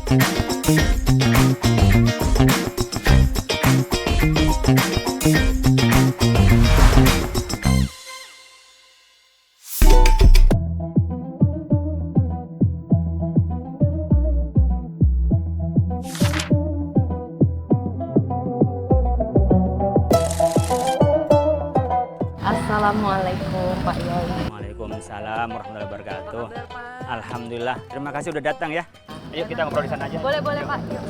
Assalamualaikum Pak Yai. Waalaikumsalam warahmatullahi wabarakatuh. Alhamdulillah. Terima kasih udah datang ya. Ayo kita ngobrol di sana aja. Boleh Pak. Yuk.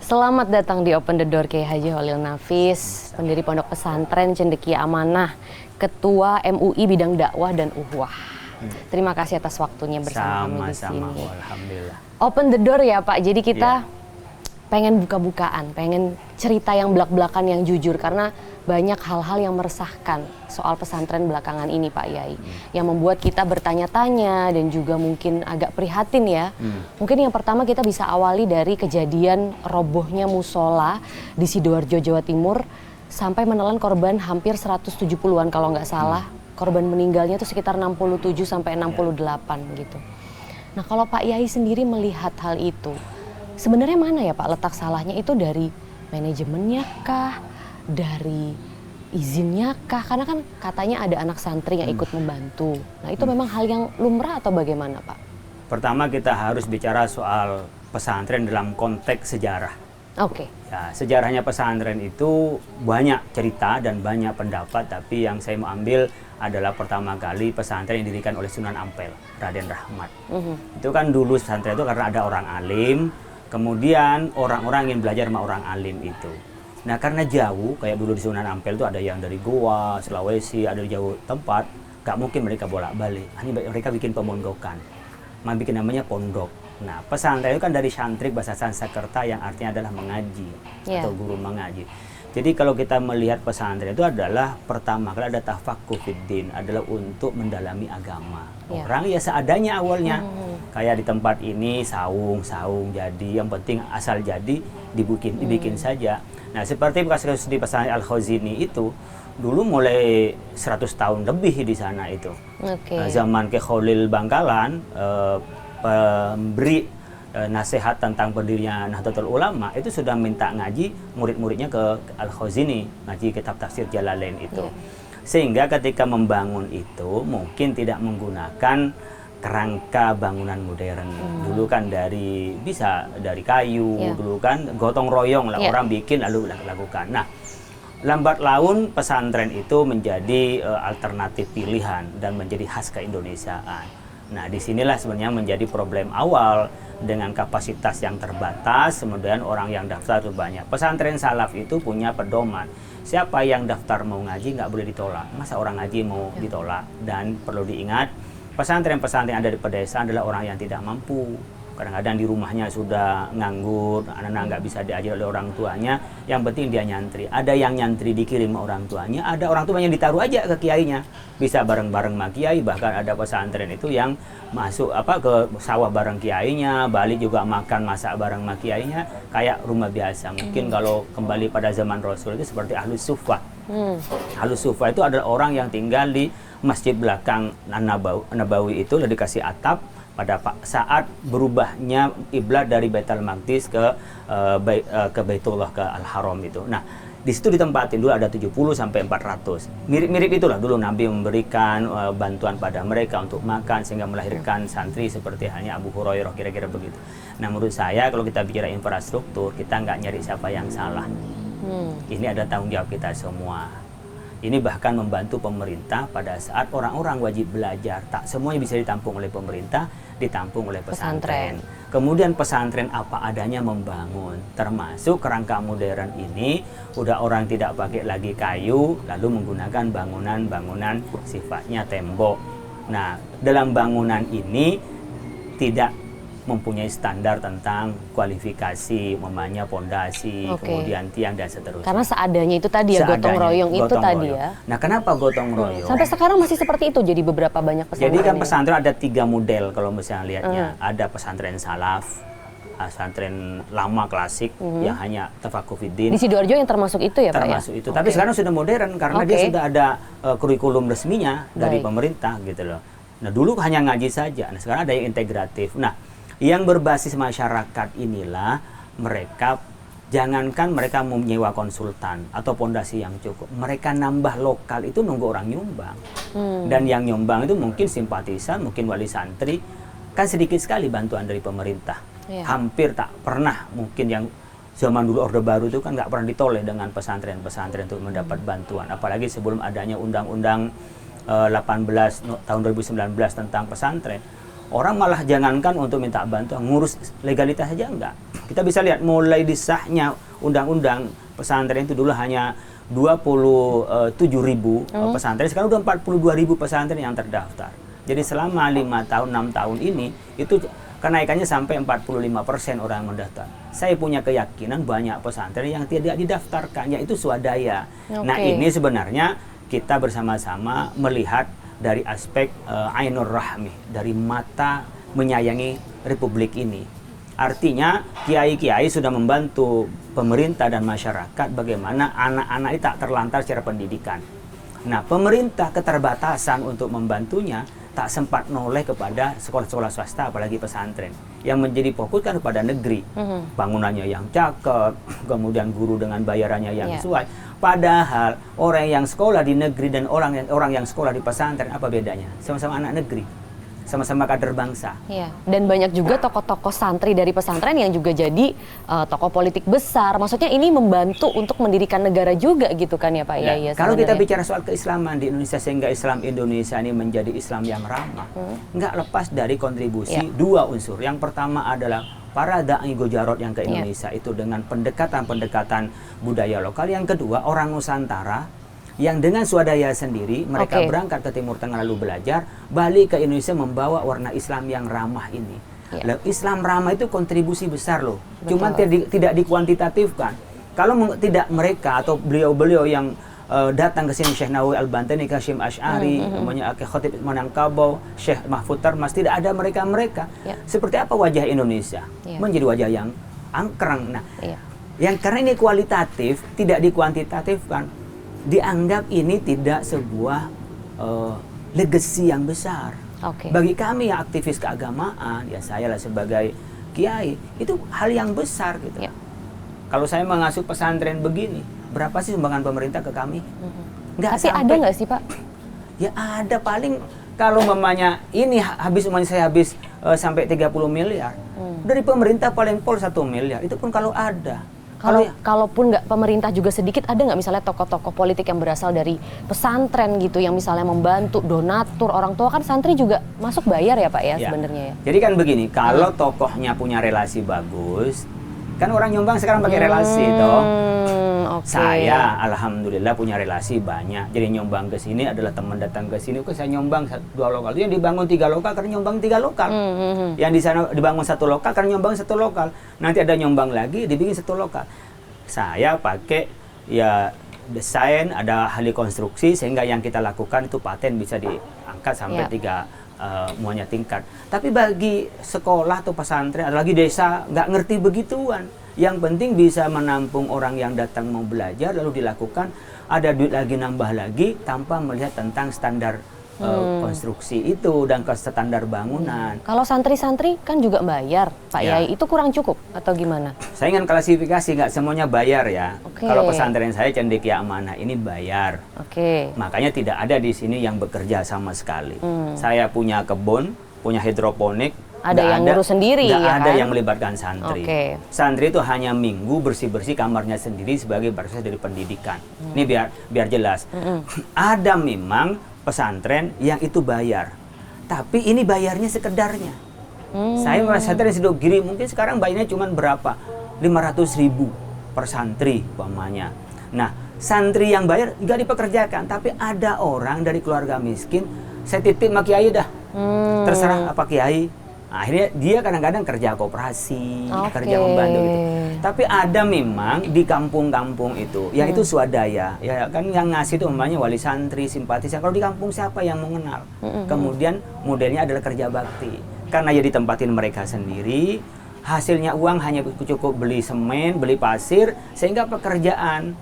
Selamat datang di Open the Door Kiai Haji Holil Nafis, pendiri Pondok Pesantren Cendekia Amanah, Ketua MUI Bidang Dakwah dan Uhwah. Terima kasih atas waktunya bersama kami di sini. Sama-sama, alhamdulillah. Open the door ya Pak, jadi kita pengen buka-bukaan, pengen cerita yang belak-belakan yang jujur, karena banyak hal-hal yang meresahkan soal pesantren belakangan ini Pak Yai, yang membuat kita bertanya-tanya dan juga mungkin agak prihatin ya. Mungkin yang pertama kita bisa awali dari kejadian robohnya musola di Sidoarjo, Jawa Timur, sampai menelan korban hampir 170-an kalau nggak salah. Korban meninggalnya itu sekitar 67 sampai 68 gitu. Nah, kalau Pak Yai sendiri melihat hal itu, sebenarnya mana ya Pak letak salahnya, itu dari manajemennya kah, dari izinnya kah? Karena kan katanya ada anak santri yang ikut membantu. Nah, itu memang hal yang lumrah atau bagaimana Pak? Pertama kita harus bicara soal pesantren dalam konteks sejarah. Oke. Ya, sejarahnya pesantren itu banyak cerita dan banyak pendapat, tapi yang saya mau ambil adalah pertama kali pesantren yang didirikan oleh Sunan Ampel, Raden Rahmat. Itu kan dulu pesantren itu karena ada orang alim, kemudian orang-orang ingin belajar sama orang alim itu. Nah, karena jauh, kayak dulu di Sunan Ampel itu ada yang dari Goa, Sulawesi, ada di jauh tempat, gak mungkin mereka bolak-balik. Hanya mereka bikin pemondokan, bikin namanya pondok. Nah, pesantren itu kan dari syantrik, bahasa Sanskerta yang artinya adalah mengaji atau guru mengaji. Jadi kalau kita melihat pesantren itu adalah pertama kali ada tafaqquh fiddin, adalah untuk mendalami agama. Orang ya seadanya awalnya. Kayak di tempat ini saung jadi, yang penting asal jadi dibikin saja. Nah, seperti kasus di pesantren Al-Khazini itu dulu mulai 100 tahun lebih di sana itu. Zaman Kiai Khalil Bangkalan, pemberi nasihat tentang pendirinya Nahdlatul Ulama itu sudah minta ngaji murid-muridnya ke Al-Khazini, ngaji kitab tafsir Jalalain itu. Sehingga ketika membangun itu mungkin tidak menggunakan kerangka bangunan modern. Dulu kan bisa dari kayu, dulu kan gotong royong lah, orang bikin lalu lakukan. Nah, lambat laun pesantren itu menjadi alternatif pilihan dan menjadi khas keindonesiaan. Nah, disinilah sebenarnya menjadi problem awal, dengan kapasitas yang terbatas, kemudian orang yang daftar itu banyak. Pesantren salaf itu punya pedoman, siapa yang daftar mau ngaji nggak boleh ditolak. Masa orang ngaji mau ditolak? Dan perlu diingat, pesantren-pesantren yang ada di pedesaan adalah orang yang tidak mampu. Kadang-kadang di rumahnya sudah nganggur, anak-anak nggak bisa diajar oleh orang tuanya, yang penting dia nyantri. Ada yang nyantri dikirim orang tuanya, ada orang tuanya yang ditaruh aja ke kiainya. Bisa bareng-bareng sama kiai, bahkan ada pesantren itu yang masuk ke sawah bareng kiainya, balik juga makan masak bareng sama kiainya, kayak rumah biasa. Mungkin kalau kembali pada zaman Rasul itu seperti Ahlus Suffah. Ahlus Suffah itu adalah orang yang tinggal di masjid belakang Nabawi itu, udah dikasih atap. Pada saat berubahnya kiblat dari Baitul Maqdis ke Baitullah, ke Al-Haram itu. Nah, di situ ditempatin dulu ada 70 sampai 400. Mirip-mirip itulah dulu Nabi memberikan bantuan pada mereka untuk makan sehingga melahirkan santri seperti halnya Abu Hurairah, kira-kira begitu. Nah, menurut saya kalau kita bicara infrastruktur, kita nggak nyari siapa yang salah. Ini ada tanggung jawab kita semua. Ini bahkan membantu pemerintah pada saat orang-orang wajib belajar. Tak semuanya bisa ditampung oleh pemerintah, ditampung oleh pesantren. Kemudian pesantren apa adanya membangun, termasuk kerangka modern ini, udah orang tidak pakai lagi kayu, lalu menggunakan bangunan-bangunan sifatnya tembok. Nah, dalam bangunan ini tidak mempunyai standar tentang kualifikasi, memangnya pondasi, kemudian tiang dan seterusnya. Karena seadanya itu tadi ya, gotong royong itu tadi ya. Nah, kenapa gotong royong? Sampai sekarang masih seperti itu, jadi beberapa banyak pesantren. Jadi kan pesantren ada 3 model kalau misalnya lihatnya. Ada pesantren salaf, pesantren lama klasik yang hanya tafakufiddin. Di Sidoarjo yang termasuk itu ya Pak ya? Termasuk itu. Tapi sekarang sudah modern karena dia sudah ada kurikulum resminya dari Baik. pemerintah gitu loh. Nah dulu hanya ngaji saja, nah sekarang ada yang integratif. Nah yang berbasis masyarakat inilah mereka, jangankan mereka mau menyewa konsultan atau pondasi yang cukup, mereka nambah lokal itu nunggu orang nyumbang. Dan yang nyumbang itu mungkin simpatisan, mungkin wali santri, kan sedikit sekali bantuan dari pemerintah. Hampir tak pernah, mungkin yang zaman dulu Orde Baru itu kan nggak pernah ditoleh dengan pesantren-pesantren untuk mendapat bantuan. Apalagi sebelum adanya Undang-Undang 18 tahun 2019 tentang pesantren, orang malah jangankan untuk minta bantuan, ngurus legalitas saja enggak. Kita bisa lihat mulai disahnya undang-undang pesantren itu dulu hanya 27.000 pesantren, sekarang udah 42.000 pesantren yang terdaftar. Jadi selama 5 tahun, 6 tahun ini itu kenaikannya sampai 45% orang yang mendaftar. Saya punya keyakinan banyak pesantren yang tidak didaftarkan, yaitu swadaya. Nah ini sebenarnya kita bersama-sama melihat dari aspek ainur rahmi, dari mata menyayangi republik ini. Artinya kiai-kiai sudah membantu pemerintah dan masyarakat bagaimana anak-anak ini tak terlantar secara pendidikan. Nah pemerintah keterbatasan untuk membantunya, tak sempat noleh kepada sekolah-sekolah swasta, apalagi pesantren. Yang menjadi fokus kan kepada negeri. Bangunannya yang cakep, kemudian guru dengan bayarannya yang sesuai. Padahal orang yang sekolah di negeri dan orang yang sekolah di pesantren, apa bedanya? Sama-sama anak negeri, sama-sama kader bangsa. Dan banyak juga tokoh-tokoh santri dari pesantren yang juga jadi tokoh politik besar. Maksudnya ini membantu untuk mendirikan negara juga gitu kan ya Pak Yai? Kalau kita bicara soal keislaman di Indonesia, sehingga Islam Indonesia ini menjadi Islam yang ramah, nggak lepas dari kontribusi dua unsur. Yang pertama adalah para da'i Gujarot yang ke Indonesia itu dengan pendekatan-pendekatan budaya lokal. Yang kedua, orang Nusantara yang dengan swadaya sendiri mereka berangkat ke Timur Tengah lalu belajar, balik ke Indonesia membawa warna Islam yang ramah ini. Islam ramah itu kontribusi besar loh. Cuman tidak dikuantitatifkan. Kalau tidak mereka atau beliau-beliau yang datang ke sini, Syekh Nawawi Al-Bantani, Kasyim Asy'ari, namanya Khatib Manangkabau, Syekh Mahfud Tarmas, tidak ada mereka-mereka. Seperti apa wajah Indonesia? Menjadi wajah yang angkrang. Nah, yang karena ini kualitatif, tidak dikuantitatifkan, dianggap ini tidak sebuah legacy yang besar. Bagi kami yang aktivis keagamaan, ya saya lah sebagai kiai, itu hal yang besar gitu. Kalau saya mengasuh pesantren begini, berapa sih sumbangan pemerintah ke kami? Tapi ada nggak sih Pak? Ya ada, paling kalau mamanya ini saya habis sampai 30 miliar. Dari pemerintah paling pol 1 miliar, itu pun kalau ada. Kalaupun nggak pemerintah juga sedikit, ada nggak misalnya tokoh-tokoh politik yang berasal dari pesantren gitu, yang misalnya membantu, donatur, orang tua kan santri juga masuk bayar ya Pak ya sebenarnya ya? Jadi kan begini, kalau tokohnya punya relasi bagus, kan orang nyumbang sekarang pakai relasi toh. Saya alhamdulillah punya relasi banyak. Jadi nyumbang ke sini adalah teman datang ke sini, oke saya nyumbang 2 lokal. Itu yang dibangun 3 lokal karena nyumbang 3 lokal. Yang di sana dibangun 1 lokal karena nyumbang 1 lokal. Nanti ada nyumbang lagi dibikin 1 lokal. Saya pakai ya desain, ada ahli konstruksi, sehingga yang kita lakukan itu paten bisa diangkat sampai 3 muanya tingkat. Tapi bagi sekolah atau pesantren, ada lagi desa nggak ngerti begituan. Yang penting bisa menampung orang yang datang mau belajar, lalu dilakukan, ada duit lagi nambah lagi tanpa melihat tentang standar konstruksi itu dan ke standar bangunan. Kalau santri-santri kan juga bayar Pak Yai, itu kurang cukup atau gimana? Saya ingin klasifikasi, nggak semuanya bayar ya. Kalau pesantren saya Cendekia Amanah ini bayar. Makanya tidak ada di sini yang bekerja sama sekali. Saya punya kebun, punya hidroponik, ada yang ngurus sendiri ya kan? Ada yang melibatkan santri. Santri itu hanya minggu bersih-bersih kamarnya sendiri sebagai proses dari pendidikan. Ini biar jelas. Ada memang pesantren yang itu bayar, tapi ini bayarnya sekedarnya. Saya merasa pesantren Sidogiri mungkin sekarang bayarnya cuma berapa? 500.000 per santri umpamanya. Nah, santri yang bayar nggak dipekerjakan, tapi ada orang dari keluarga miskin, saya titip sama kiai dah. Terserah apa kiai. Akhirnya dia kadang-kadang kerja koperasi, kerja membantu gitu. Tapi ada memang di kampung-kampung itu, yang itu swadaya, ya kan yang ngasih itu namanya wali santri, simpatisan. Kalau di kampung siapa yang mengenal? Kemudian modelnya adalah kerja bakti. Karena ya ditempatin mereka sendiri, hasilnya uang hanya cukup beli semen, beli pasir, sehingga pekerjaan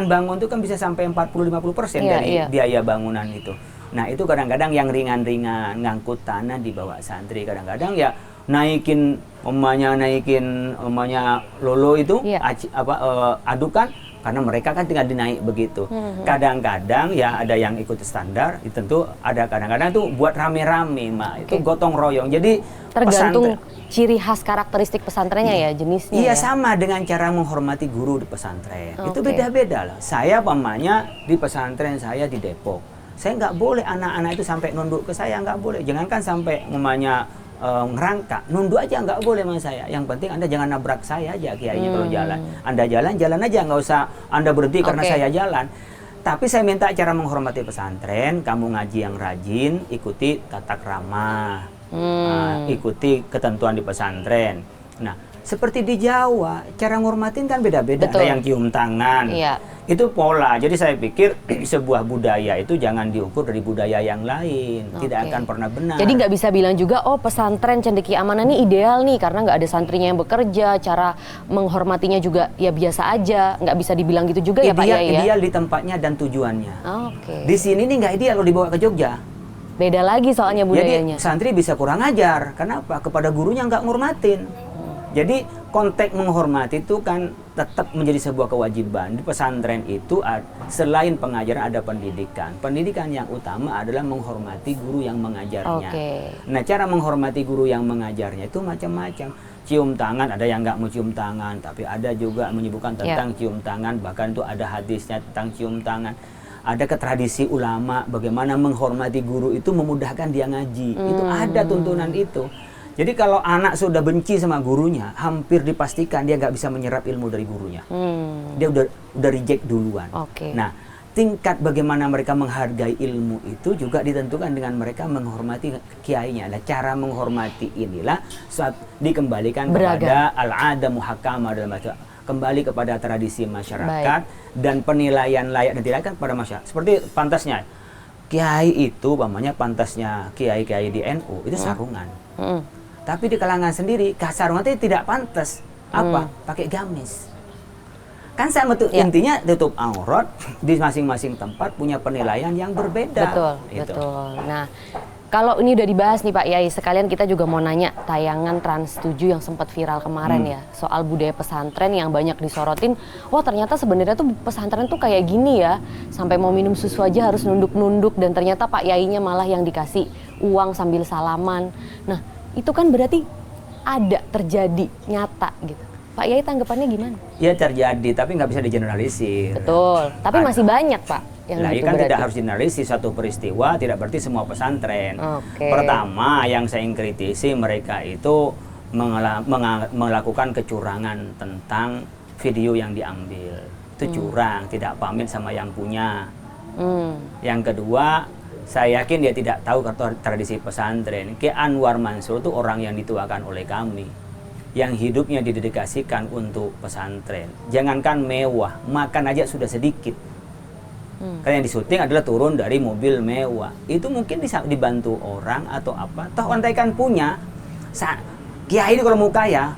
bangun itu kan bisa sampai 40-50% dari biaya bangunan itu. Nah itu kadang-kadang yang ringan-ringan, ngangkut tanah di bawah santri, kadang-kadang ya naikin lolo itu, adukan, karena mereka kan tinggal dinaik begitu. Kadang-kadang ya ada yang ikut standar, tentu ada kadang-kadang tuh buat rame-rame, itu gotong royong. Jadi tergantung ciri khas karakteristik pesantrennya ya, jenisnya. Iya, sama dengan cara menghormati guru di pesantren. Itu beda-beda lah. Saya di pesantren saya di Depok, saya nggak boleh anak-anak itu sampai nunduk ke saya, nggak boleh. Jangankan sampai ngerangkak, nunduk aja nggak boleh sama saya. Yang penting Anda jangan nabrak saya aja kiainya kalau jalan. Anda jalan aja, nggak usah Anda berhenti karena saya jalan. Tapi saya minta cara menghormati pesantren, kamu ngaji yang rajin, ikuti tata krama, ikuti ketentuan di pesantren. Nah, seperti di Jawa, cara ngormatin kan beda-beda. Ada yang cium tangan. Itu pola. Jadi saya pikir sebuah budaya itu jangan diukur dari budaya yang lain. Tidak akan pernah benar. Jadi nggak bisa bilang juga, oh pesantren Cendekia Amanah ini ideal nih karena nggak ada santrinya yang bekerja, cara menghormatinya juga ya biasa aja. Nggak bisa dibilang gitu juga ya Pak Yai ya? Ideal di tempatnya dan tujuannya. Di sini nih nggak ideal kalau dibawa ke Jogja. Beda lagi soalnya budayanya. Jadi santri bisa kurang ajar. Kenapa? Kepada gurunya nggak ngormatin. Jadi konteks menghormati itu kan tetap menjadi sebuah kewajiban. Di pesantren itu selain pengajaran ada pendidikan. Pendidikan yang utama adalah menghormati guru yang mengajarnya. Nah, cara menghormati guru yang mengajarnya itu macam-macam. Cium tangan, ada yang nggak mau cium tangan, tapi ada juga menyebutkan tentang cium tangan. Bahkan itu ada hadisnya tentang cium tangan. Ada ke tradisi ulama bagaimana menghormati guru itu memudahkan dia ngaji. Itu ada tuntunan itu. Jadi kalau anak sudah benci sama gurunya, hampir dipastikan dia nggak bisa menyerap ilmu dari gurunya. Dia udah reject duluan. Nah, tingkat bagaimana mereka menghargai ilmu itu juga ditentukan dengan mereka menghormati kiainya. Nah, cara menghormati inilah saat dikembalikan kepada al-'ada muhakkamah dalam bahasa, kembali kepada tradisi masyarakat dan penilaian layak dan tidak kan pada masyarakat. Seperti pantasnya kiai itu, pantasnya kiai-kiai di NU itu sarungan. Tapi di kalangan sendiri, sarungan itu tidak pantas. Apa? Pakai gamis. Kan sama tuh, intinya tutup aurat di masing-masing tempat punya penilaian yang berbeda. Betul. Nah, kalau ini udah dibahas nih Pak Yai, sekalian kita juga mau nanya tayangan Trans 7 yang sempat viral kemarin ya, soal budaya pesantren yang banyak disorotin. Wah, ternyata sebenarnya tuh pesantren tuh kayak gini ya, sampai mau minum susu aja harus nunduk-nunduk, dan ternyata Pak Yainya malah yang dikasih uang sambil salaman. Nah, itu kan berarti ada terjadi nyata gitu. Pak Yai tanggapannya gimana? Ya terjadi, tapi nggak bisa digeneralisir. Betul, tapi masih banyak Pak yang gitu kan berarti. Tidak harus generalisir satu peristiwa, tidak berarti semua pesantren. Pertama, yang saya kritisi mereka itu melakukan kecurangan tentang video yang diambil. Itu curang, tidak pamit sama yang punya. Yang kedua, saya yakin dia tidak tahu tradisi pesantren. Ki Anwar Mansur itu orang yang dituakan oleh kami, yang hidupnya didedikasikan untuk pesantren. Jangankan mewah, makan aja sudah sedikit. Karena yang disuting adalah turun dari mobil mewah. Itu mungkin bisa dibantu orang atau apa. Toh andaikan punya, kiai ini kalau mau kaya,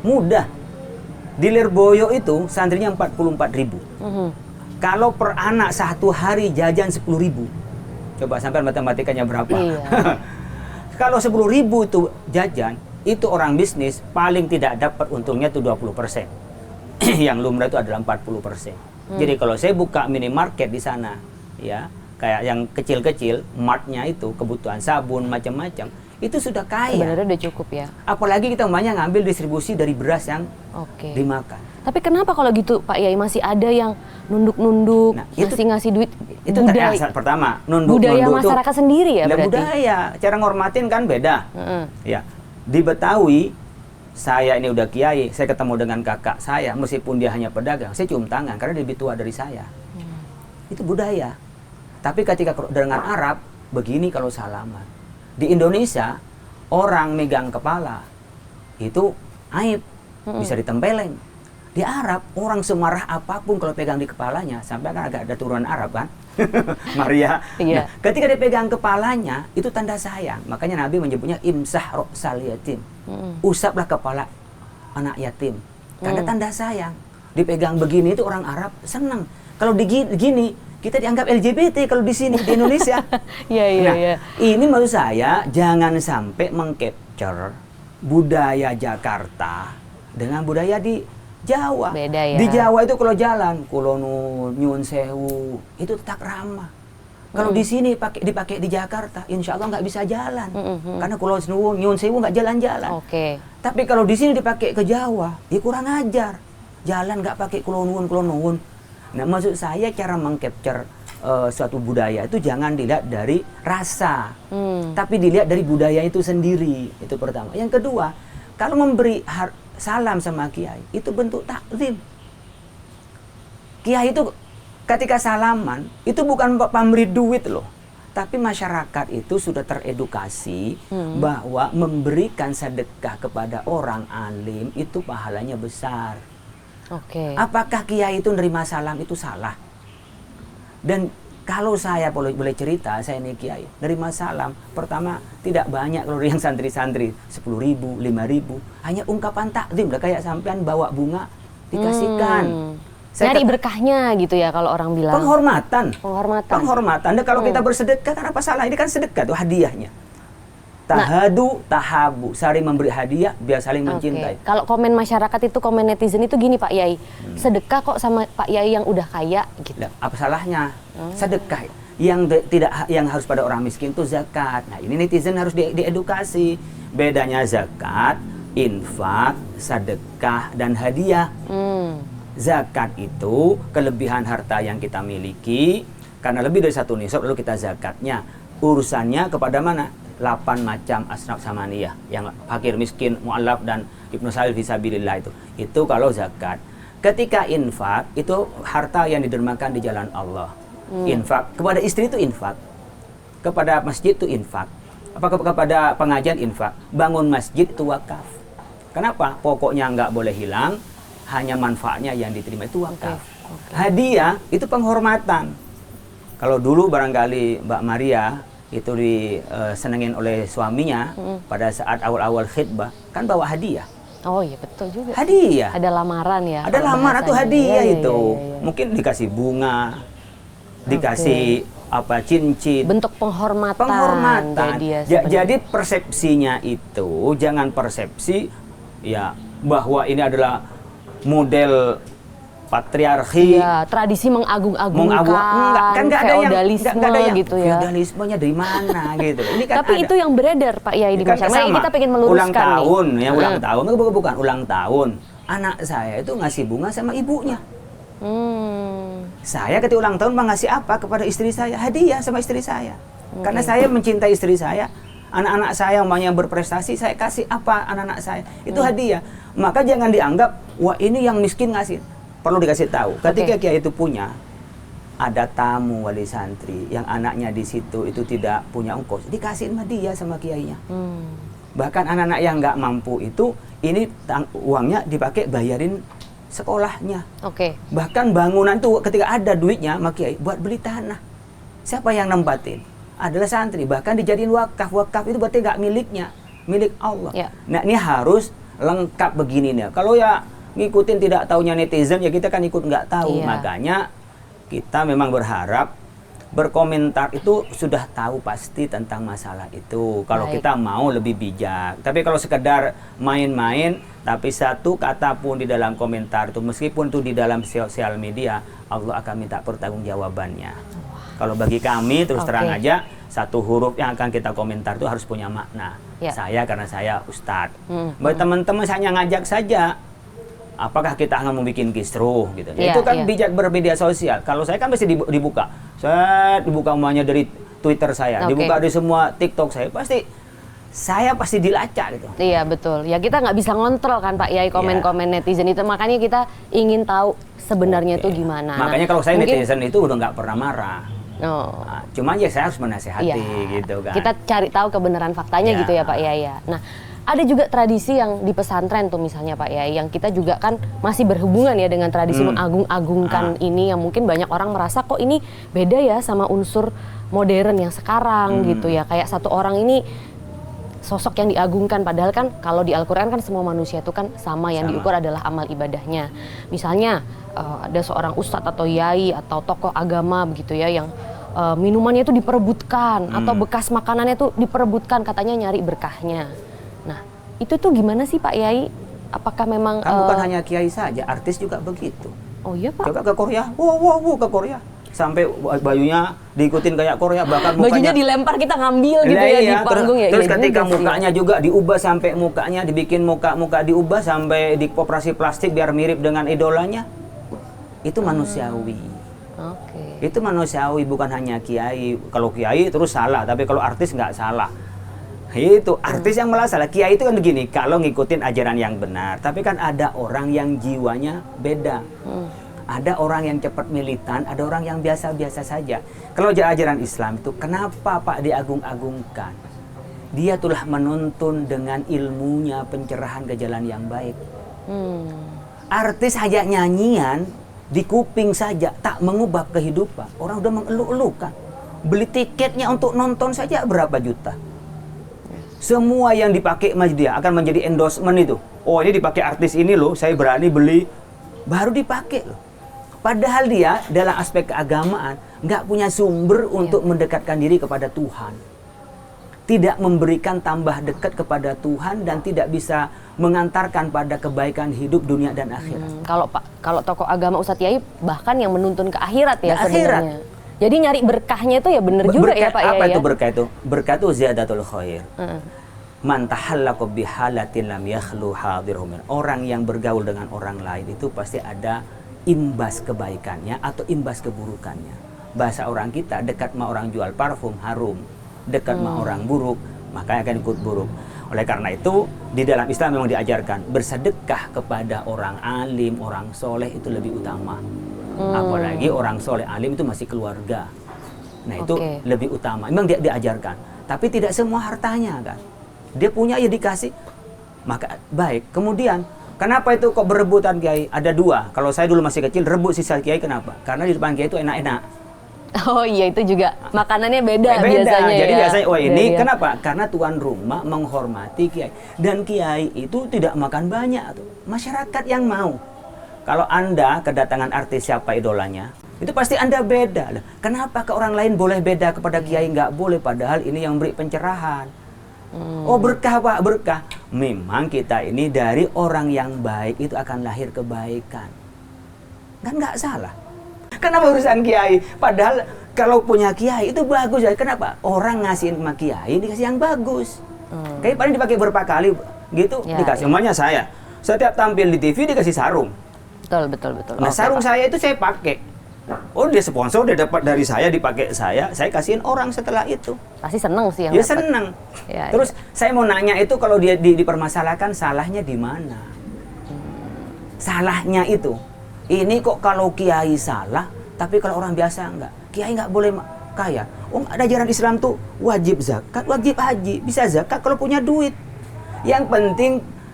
mudah. Di Lirboyo itu santrinya 44.000. Kalau per anak satu hari jajan 10.000. Coba sampai matematikanya berapa? Kalau 10.000 itu jajan, itu orang bisnis paling tidak dapat untungnya itu 20%. Yang lumrah itu adalah 40%. Jadi kalau saya buka minimarket di sana, ya kayak yang kecil-kecil, martnya itu kebutuhan sabun macam-macam, itu sudah kaya. Sebenarnya udah cukup ya. Apalagi kita banyak ngambil distribusi dari beras yang dimakan. Tapi kenapa kalau gitu Pak Yai masih ada yang nunduk-nunduk, ngasih duit? Itu budaya, pertama, budaya masyarakat sendiri ya berarti? Budaya, cara ngormatin kan beda. Ya, di Betawi, saya ini udah kiai, saya ketemu dengan kakak saya, meskipun dia hanya pedagang, saya cium tangan karena dia lebih tua dari saya. Itu budaya. Tapi ketika dengan Arab, begini kalau salaman. Di Indonesia, orang megang kepala, itu aib, bisa ditempeleng. Di Arab, orang semarah apapun kalau pegang di kepalanya, sampai kan agak ada turunan Arab kan, Maria. Nah, ketika dia pegang kepalanya, itu tanda sayang. Makanya Nabi menyebutnya imsah ro'sal yatim. Usaplah kepala anak yatim. Tanda-tanda sayang. Dipegang begini itu orang Arab senang. Kalau gini kita dianggap LGBT kalau di sini di Indonesia. Nah, ini menurut saya jangan sampai meng-capture budaya Jakarta dengan budaya di Jawa. Beda ya. Di Jawa itu kalau jalan, Kulonun, Nyun Sewu, itu tetap ramah. Kalau di sini dipakai di Jakarta, insya Allah nggak bisa jalan. Karena Kulonun, Nyun Sewu nggak jalan-jalan. Tapi kalau di sini dipakai ke Jawa, ya kurang ajar. Jalan nggak pakai Kulonun. Nah, maksud saya cara meng-capture suatu budaya itu jangan dilihat dari rasa, tapi dilihat dari budaya itu sendiri. Itu pertama. Yang kedua, kalau memberi salam sama kiai itu bentuk takzim. Kiai itu ketika salaman itu bukan pemberi duit loh, tapi masyarakat itu sudah teredukasi bahwa memberikan sedekah kepada orang alim itu pahalanya besar. Apakah kiai itu nerima salam itu salah? Dan kalau saya boleh cerita, saya ini kiai, nerima salam. Pertama, tidak banyak kalau yang santri-santri, 10.000, 5.000. Hanya ungkapan takdim, udah kayak sampean bawa bunga, dikasihkan. Nyari berkahnya gitu ya kalau orang bilang. Penghormatan. Dan kalau kita bersedekah, kan apa salah? Ini kan sedekah tuh hadiahnya. Tahadu, tahabu, saling memberi hadiah, biar saling mencintai. Kalau komen masyarakat itu, komen netizen itu gini Pak Yai, sedekah kok sama Pak Yai yang udah kaya gitu. Nah, apa salahnya? Sedekah yang harus pada orang miskin itu zakat. Nah, ini netizen harus diedukasi. Bedanya zakat, infak, sedekah, dan hadiah. Zakat itu kelebihan harta yang kita miliki, karena lebih dari 1 nisab lalu kita zakatnya. Urusannya kepada mana? 8 macam asnaf samaniyah, yang fakir, miskin, mu'allaf, dan ibnu sabil fisabilillah itu. Itu kalau zakat. Ketika infak, itu harta yang didermakan di jalan Allah. Infak, kepada istri itu infak. Kepada masjid itu infak. Kepada pengajian infak. Bangun masjid itu wakaf. Kenapa? Pokoknya nggak boleh hilang, hanya manfaatnya yang diterima itu wakaf. Hadiah, itu penghormatan. Kalau dulu barangkali Mbak Maria itu disenengin oleh suaminya pada saat awal-awal khidbah, kan bawa hadiah. Oh iya betul juga. Hadiah. Ada lamaran ya. Ada lamaran tuh hadiah itu. Mungkin dikasih bunga, dikasih cincin. Bentuk penghormatan. Jadi persepsinya itu jangan persepsi ya bahwa ini adalah model patriarki, tradisi mengagung-agungkan feodalisme gitu ya. Feodalismenya dari mana gitu. Ini kan tapi itu yang beredar Pak Yai di masyarakat. Kita pengen meluruskan ulang tahun nih. Ulang tahun, bukan ulang tahun. Anak saya itu ngasih bunga sama ibunya. Saya ketika ulang tahun ngasih apa kepada istri saya? Hadiah sama istri saya. Karena saya mencintai istri saya. Anak-anak saya yang berprestasi, saya kasih apa anak-anak saya? Itu hadiah. Maka jangan dianggap, wah ini yang miskin ngasih. Perlu dikasih tahu, ketika kiai itu punya, ada tamu wali santri yang anaknya di situ itu tidak punya ongkos, dikasihin hadiah sama kiainya. Bahkan anak-anak yang nggak mampu itu, ini uangnya dipakai bayarin sekolahnya. Bahkan bangunan itu ketika ada duitnya sama kiai buat beli tanah. Siapa yang nempatin? Adalah santri. Bahkan dijadiin wakaf. Wakaf itu berarti nggak miliknya, milik Allah. Nah ini harus lengkap begini nih. Kalau ya ngikutin tidak taunya netizen, ya kita kan ikut nggak tahu. Makanya kita memang berharap berkomentar itu sudah tahu pasti tentang masalah itu. Kalau kita mau lebih bijak. Tapi kalau sekedar main-main, tapi satu kata pun di dalam komentar itu, meskipun itu di dalam sosial media, Allah akan minta pertanggungjawabannya. Kalau bagi kami terus terang aja, satu huruf yang akan kita komentar itu harus punya makna. Saya karena saya ustadz. Buat teman-teman saya ngajak saja. Apakah kita akan membuat kisruh gitu? Itu kan bijak bermedia sosial. Kalau saya kan mesti dibuka. Saya dibuka semuanya dari Twitter saya, dibuka dari semua TikTok saya pasti dilacak gitu. Iya betul. Ya kita nggak bisa ngontrol kan Pak Yai komen-komen netizen itu. Makanya kita ingin tahu sebenarnya itu gimana. Makanya kalau saya netizen itu udah nggak pernah marah. Nah, cuman ya saya harus menasehati gitu kan. Kita cari tahu kebenaran faktanya gitu ya Pak Yai. Nah, ada juga tradisi yang di pesantren tuh misalnya Pak Yai, yang kita juga kan masih berhubungan ya dengan tradisi mengagung-agungkan ini, yang mungkin banyak orang merasa kok ini beda ya sama unsur modern yang sekarang gitu ya. Kayak satu orang ini sosok yang diagungkan, padahal kan kalau di Al-Quran kan semua manusia itu kan sama, yang diukur adalah amal ibadahnya. Misalnya ada seorang ustadz atau yai atau tokoh agama begitu ya yang minumannya itu diperebutkan atau bekas makanannya itu diperebutkan, katanya nyari berkahnya. Nah itu tuh gimana sih Pak Yai? Apakah memang bukan hanya kiai saja, artis juga begitu. Oh iya Pak. Coba ke Korea, ke Korea. Sampai bajunya diikutin kayak Korea, bahkan mukanya bajunya dilempar, kita ngambil gitu ya di panggung ya. Terus iya ketika juga mukanya juga diubah, sampai mukanya dibikin muka diubah sampai dioperasi plastik biar mirip dengan idolanya. Itu manusiawi. Oke. Itu manusiawi, bukan hanya kiai. Kalau kiai terus salah, tapi kalau artis nggak salah. Itu artis yang malah salah. Kiai itu kan begini, kalau ngikutin ajaran yang benar. Tapi kan ada orang yang jiwanya beda. Ada orang yang cepat militan, ada orang yang biasa-biasa saja. Kalau ajaran Islam itu, kenapa Pak diagung-agungkan? Dia telah menuntun dengan ilmunya pencerahan ke jalan yang baik. Artis hanya nyanyian, di kuping saja, tak mengubah kehidupan. Orang udah mengeluh-elukan. Beli tiketnya untuk nonton saja berapa juta. Semua yang dipakai sama dia akan menjadi endorsement itu. Oh ini dipakai artis ini loh, saya berani beli. Baru dipakai loh. Padahal dia dalam aspek keagamaan nggak punya sumber untuk mendekatkan diri kepada Tuhan. Tidak memberikan tambah dekat kepada Tuhan dan tidak bisa mengantarkan pada kebaikan hidup dunia dan akhirat. Kalau tokoh agama Ustadz Yai bahkan yang menuntun ke akhirat ya sebenarnya. Jadi nyari berkahnya itu ya benar juga ya Pak Yai. Apa itu berkah itu? Berkah itu ziyadatul khair. Man tahallaqa bihalatin lam yakhlu hadirhum. Orang yang bergaul dengan orang lain itu pasti ada imbas kebaikannya atau imbas keburukannya. Bahasa orang kita, dekat sama orang jual parfum harum, dekat sama orang buruk maka akan ikut buruk. Oleh karena itu di dalam Islam memang diajarkan bersedekah kepada orang alim, orang soleh itu lebih utama. Apalagi orang soleh alim itu masih keluarga. Nah itu lebih utama. Memang dia diajarkan. Tapi tidak semua hartanya kan. Dia punya ya dikasih. Maka baik. Kemudian kenapa itu kok berebutan Kiai? Ada dua. Kalau saya dulu masih kecil, rebut sisa Kiai kenapa? Karena di depan Kiai itu enak-enak. Oh iya, itu juga makanannya beda biasanya. Jadi ya. biasanya, wah ini kenapa? Karena tuan rumah menghormati Kiai. Dan Kiai itu tidak makan banyak tuh. Masyarakat yang mau. Kalau Anda kedatangan artis siapa idolanya, itu pasti Anda beda. Kenapa ke orang lain boleh beda, kepada Kiai nggak boleh? Padahal ini yang beri pencerahan. Oh berkah Pak, berkah. Memang kita ini dari orang yang baik itu akan lahir kebaikan. Kan nggak salah. Kenapa urusan Kiai? Padahal kalau punya Kiai itu bagus ya. Kenapa? Orang ngasihin sama Kiai dikasih yang bagus. Kayak paling dipakai berapa kali gitu ya, dikasih. Semuanya saya. Setiap tampil di TV dikasih sarung. Betul. Nah sarung saya itu saya pakai. Oh dia sponsor, dia dapat dari saya, dipakai saya kasihin orang setelah itu. Pasti seneng sih yang dia seneng. Ya, terus saya mau nanya itu kalau dia dipermasalahkan salahnya di mana? Salahnya itu. Ini kok kalau Kiai salah, tapi kalau orang biasa enggak. Kiai enggak boleh kaya. Oh ada ajaran Islam tuh wajib zakat, wajib haji. Bisa zakat kalau punya duit. Yang penting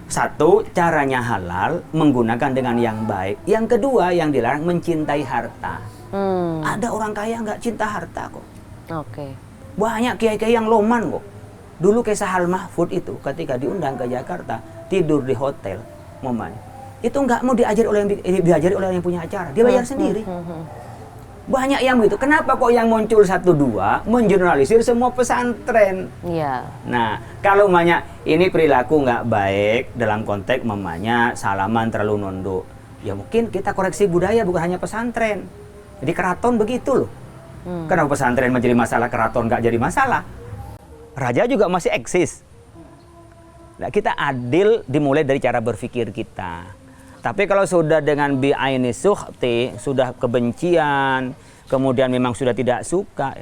satu, caranya halal, menggunakan dengan yang baik. Yang kedua, yang dilarang mencintai harta. Ada orang kaya nggak cinta harta kok. Banyak kiai-kiai yang loman kok. Dulu kayak Sahal Mahfud itu, ketika diundang ke Jakarta, tidur di hotel, itu nggak mau diajari oleh orang yang punya acara. Dia bayar sendiri. Banyak yang begitu. Kenapa kok yang muncul satu dua menjurnalisir semua pesantren? Iya. Nah, kalau banyak ini perilaku nggak baik dalam konteks salaman terlalu nunduk. Ya mungkin kita koreksi budaya, bukan hanya pesantren. Jadi keraton begitu loh. Kenapa pesantren menjadi masalah, keraton nggak jadi masalah? Raja juga masih eksis. Nah, kita adil dimulai dari cara berpikir kita. Tapi kalau sudah dengan bi'aini suhti, sudah kebencian, kemudian memang sudah tidak suka.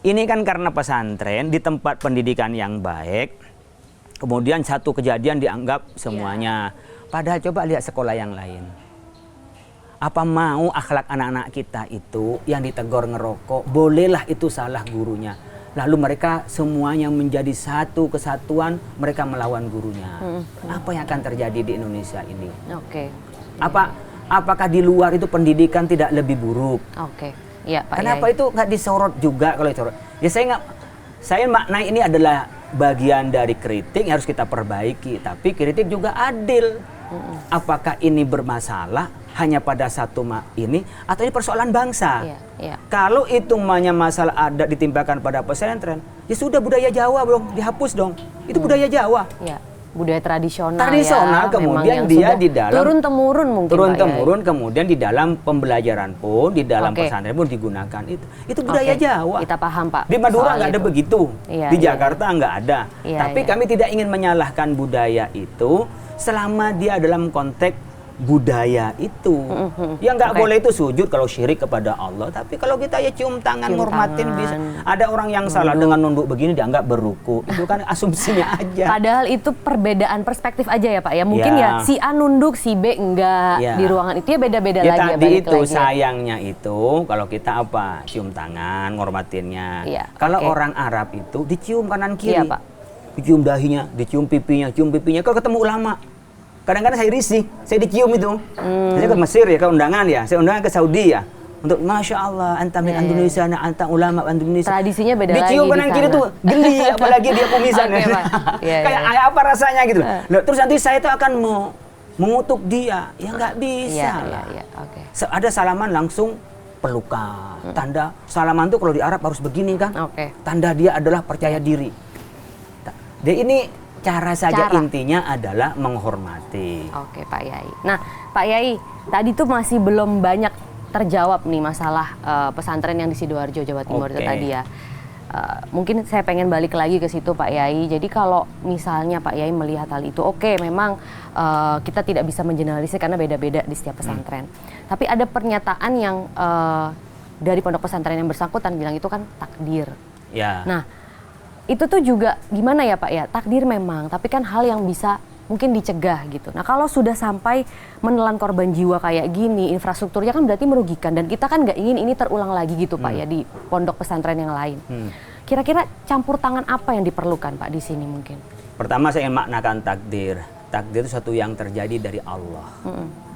Ini kan karena pesantren di tempat pendidikan yang baik, kemudian satu kejadian dianggap semuanya. Padahal coba lihat sekolah yang lain. Apa mau akhlak anak-anak kita itu yang ditegur ngerokok, bolehlah itu salah gurunya. Lalu mereka semuanya menjadi satu kesatuan, mereka melawan gurunya. Apa yang akan terjadi di Indonesia ini? Apakah di luar itu pendidikan tidak lebih buruk? Ya, Pak Kenapa Yai. itu nggak disorot juga kalau disorot? Ya saya makna ini adalah bagian dari kritik yang harus kita perbaiki, tapi kritik juga adil. Apakah ini bermasalah hanya pada satu ini atau ini persoalan bangsa? Kalau itu masalah adat ditimpakan pada pesantren, ya sudah budaya Jawa dong, dihapus dong. Itu budaya Jawa. Budaya tradisional. Tradisional, kemudian dia di dalam turun temurun mungkin. Turun temurun, kemudian di dalam pembelajaran pun, di dalam pesantren pun digunakan itu budaya Jawa. Kita paham Pak. Di Madura nggak ada begitu, di Jakarta nggak ada. Tapi kami tidak ingin menyalahkan budaya itu selama dia dalam konteks budaya itu. Yang nggak boleh itu sujud kalau syirik kepada Allah. Tapi kalau kita ya cium tangan, ngormatin bisa. Ada orang yang salah dengan nunduk begini dianggap beruku. Itu kan asumsinya aja. Padahal itu perbedaan perspektif aja ya Pak ya. Mungkin ya si A nunduk, si B enggak di ruangan itu ya beda-beda lagi ya. Tadi itu sayangnya itu kalau kita cium tangan, ngormatinnya. Kalau orang Arab itu dicium kanan kiri. Pak. Dicium dahinya, dicium pipinya, cium pipinya. Kalau ketemu ulama, kadang-kadang saya risih, saya dicium itu. Saya ke Mesir ya, ke undangan ya, saya undangan ke Saudi ya. Untuk Masya Allah, anta min Indonesia, anta ulama Indonesia. Tradisinya beda dicium lagi kanan kiri tuh, geli, apalagi dia kumisan. Kayak apa rasanya gitu. Terus nanti saya itu akan mengutuk dia, ya nggak bisa lah. Ada salaman langsung pelukan. Tanda salaman tuh kalau di Arab harus begini kan. Tanda dia adalah percaya diri. Jadi ini cara saja, intinya adalah menghormati. Oke Pak Yai. Nah Pak Yai, tadi tuh masih belum banyak terjawab nih masalah pesantren yang di Sidoarjo, Jawa Timur itu tadi ya. Mungkin saya pengen balik lagi ke situ Pak Yai. Jadi kalau misalnya Pak Yai melihat hal itu, memang kita tidak bisa mengeneralisir karena beda-beda di setiap pesantren. Tapi ada pernyataan yang dari pondok pesantren yang bersangkutan bilang itu kan takdir. Nah, itu tuh juga gimana ya Pak ya, takdir memang, tapi kan hal yang bisa mungkin dicegah gitu. Nah kalau sudah sampai menelan korban jiwa kayak gini, infrastrukturnya kan berarti merugikan, dan kita kan nggak ingin ini terulang lagi gitu Pak ya di pondok pesantren yang lain. Kira-kira campur tangan apa yang diperlukan Pak di sini mungkin? Pertama saya ingin maknakan takdir. Takdir itu sesuatu yang terjadi dari Allah.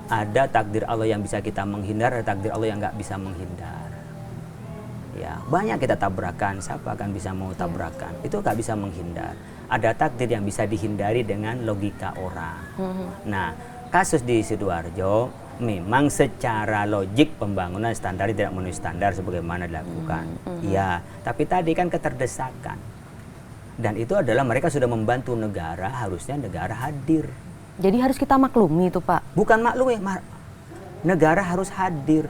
Ada takdir Allah yang bisa kita menghindar, ada takdir Allah yang nggak bisa menghindar. Ya, banyak kita tabrakan, siapa akan bisa mau tabrakan? Itu nggak bisa menghindar. Ada takdir yang bisa dihindari dengan logika orang. Nah, kasus di Sidoarjo memang secara logik pembangunan standar tidak memenuhi standar sebagaimana dilakukan. Iya, tapi tadi kan keterdesakan. Dan itu adalah mereka sudah membantu negara, harusnya negara hadir. Jadi harus kita maklumi itu Pak? Bukan maklumi, negara harus hadir.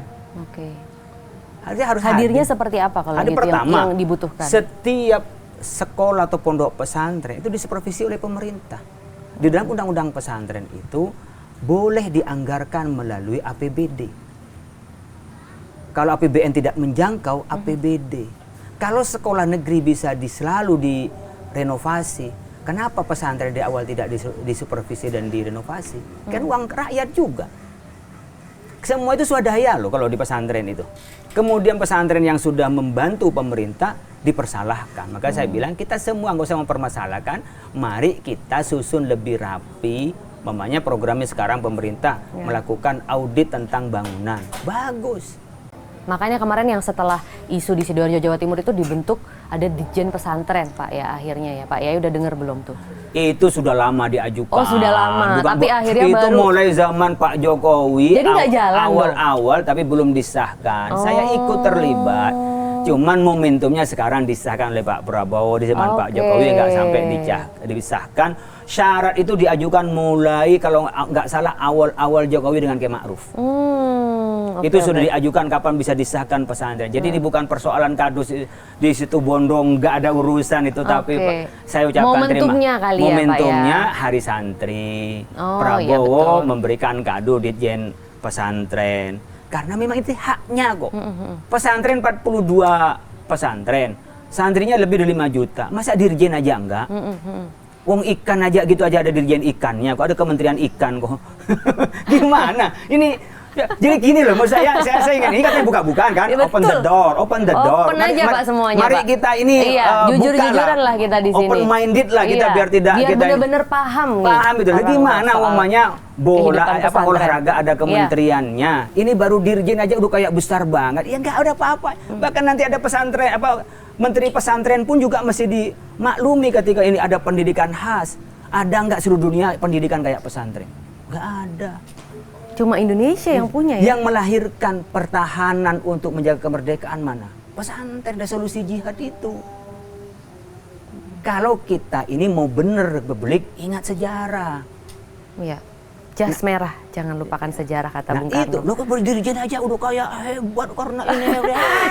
Harus hadirnya hadir. Seperti apa kalau gitu yang dibutuhkan? Setiap sekolah atau pondok pesantren itu disupervisi oleh pemerintah. Di dalam undang-undang pesantren itu boleh dianggarkan melalui APBD. Kalau APBN tidak menjangkau, APBD. Kalau sekolah negeri bisa selalu direnovasi, kenapa pesantren di awal tidak disupervisi dan direnovasi? Kan uang rakyat juga. Semua itu swadaya loh kalau di pesantren itu. Kemudian pesantren yang sudah membantu pemerintah dipersalahkan. Maka saya bilang kita semua nggak usah mempermasalahkan. Mari kita susun lebih rapi. Mamanya programnya sekarang pemerintah melakukan audit tentang bangunan. Bagus. Makanya kemarin yang setelah isu di Sidoarjo Jawa Timur itu dibentuk ada Ditjen Pesantren Pak ya akhirnya ya. Pak Yai udah dengar belum tuh? Itu sudah lama diajukan. Oh sudah lama, tapi akhirnya itu baru. Itu mulai zaman Pak Jokowi. Jadi nggak jalan awal-awal tapi belum disahkan. Saya ikut terlibat. Cuman momentumnya sekarang disahkan oleh Pak Prabowo, di zaman Pak Jokowi nggak sampai disahkan. Syarat itu diajukan mulai kalau nggak salah awal-awal Jokowi dengan Kiai Ma'ruf. Itu sudah diajukan kapan bisa disahkan pesantren. Jadi ini bukan persoalan kadus di situ Bondong, nggak ada urusan itu. Tapi saya ucapkan momentumnya terima. Kali momentumnya ya, Pak ya? Hari Santri. Prabowo memberikan kado Ditjen Pesantren. Karena memang itu haknya kok. Pesantren 42 pesantren. Santrinya lebih dari 5 juta. Masa dirjen aja enggak? Wong ikan aja gitu aja ada dirjen ikannya. Kok ada kementerian ikan kok. Gimana? Ini Jadi gini loh, maksud saya ingin ini katanya buka-bukaan kan, Ya, open the betul. door, open the door. Open aja, Pak, semuanya, Mari Pak. kita ini Iya, jujur-jujuran lah kita di sini. Open minded lah kita, Iya, biar tidak biar kita benar-benar paham nih. paham itu. orang Gimana soal umpamanya bola kehidupan apa pesantren. olahraga ada kementeriannya. Ini baru dirjen aja udah kayak besar banget. Ya nggak ada apa-apa. Bahkan nanti ada pesantren apa menteri pesantren pun juga mesti dimaklumi ketika ini ada pendidikan khas. Ada nggak seluruh dunia pendidikan kayak pesantren? Nggak ada. Cuma Indonesia yang punya ya. Yang melahirkan pertahanan untuk menjaga kemerdekaan mana? Pesantren, resolusi jihad itu. Kalau kita ini mau bener Republik, ingat sejarah. Iya. Jas merah, jangan lupakan sejarah kata Bung Nah itu, Karno. lo kan dirjen aja udah kayak hebat karena ini.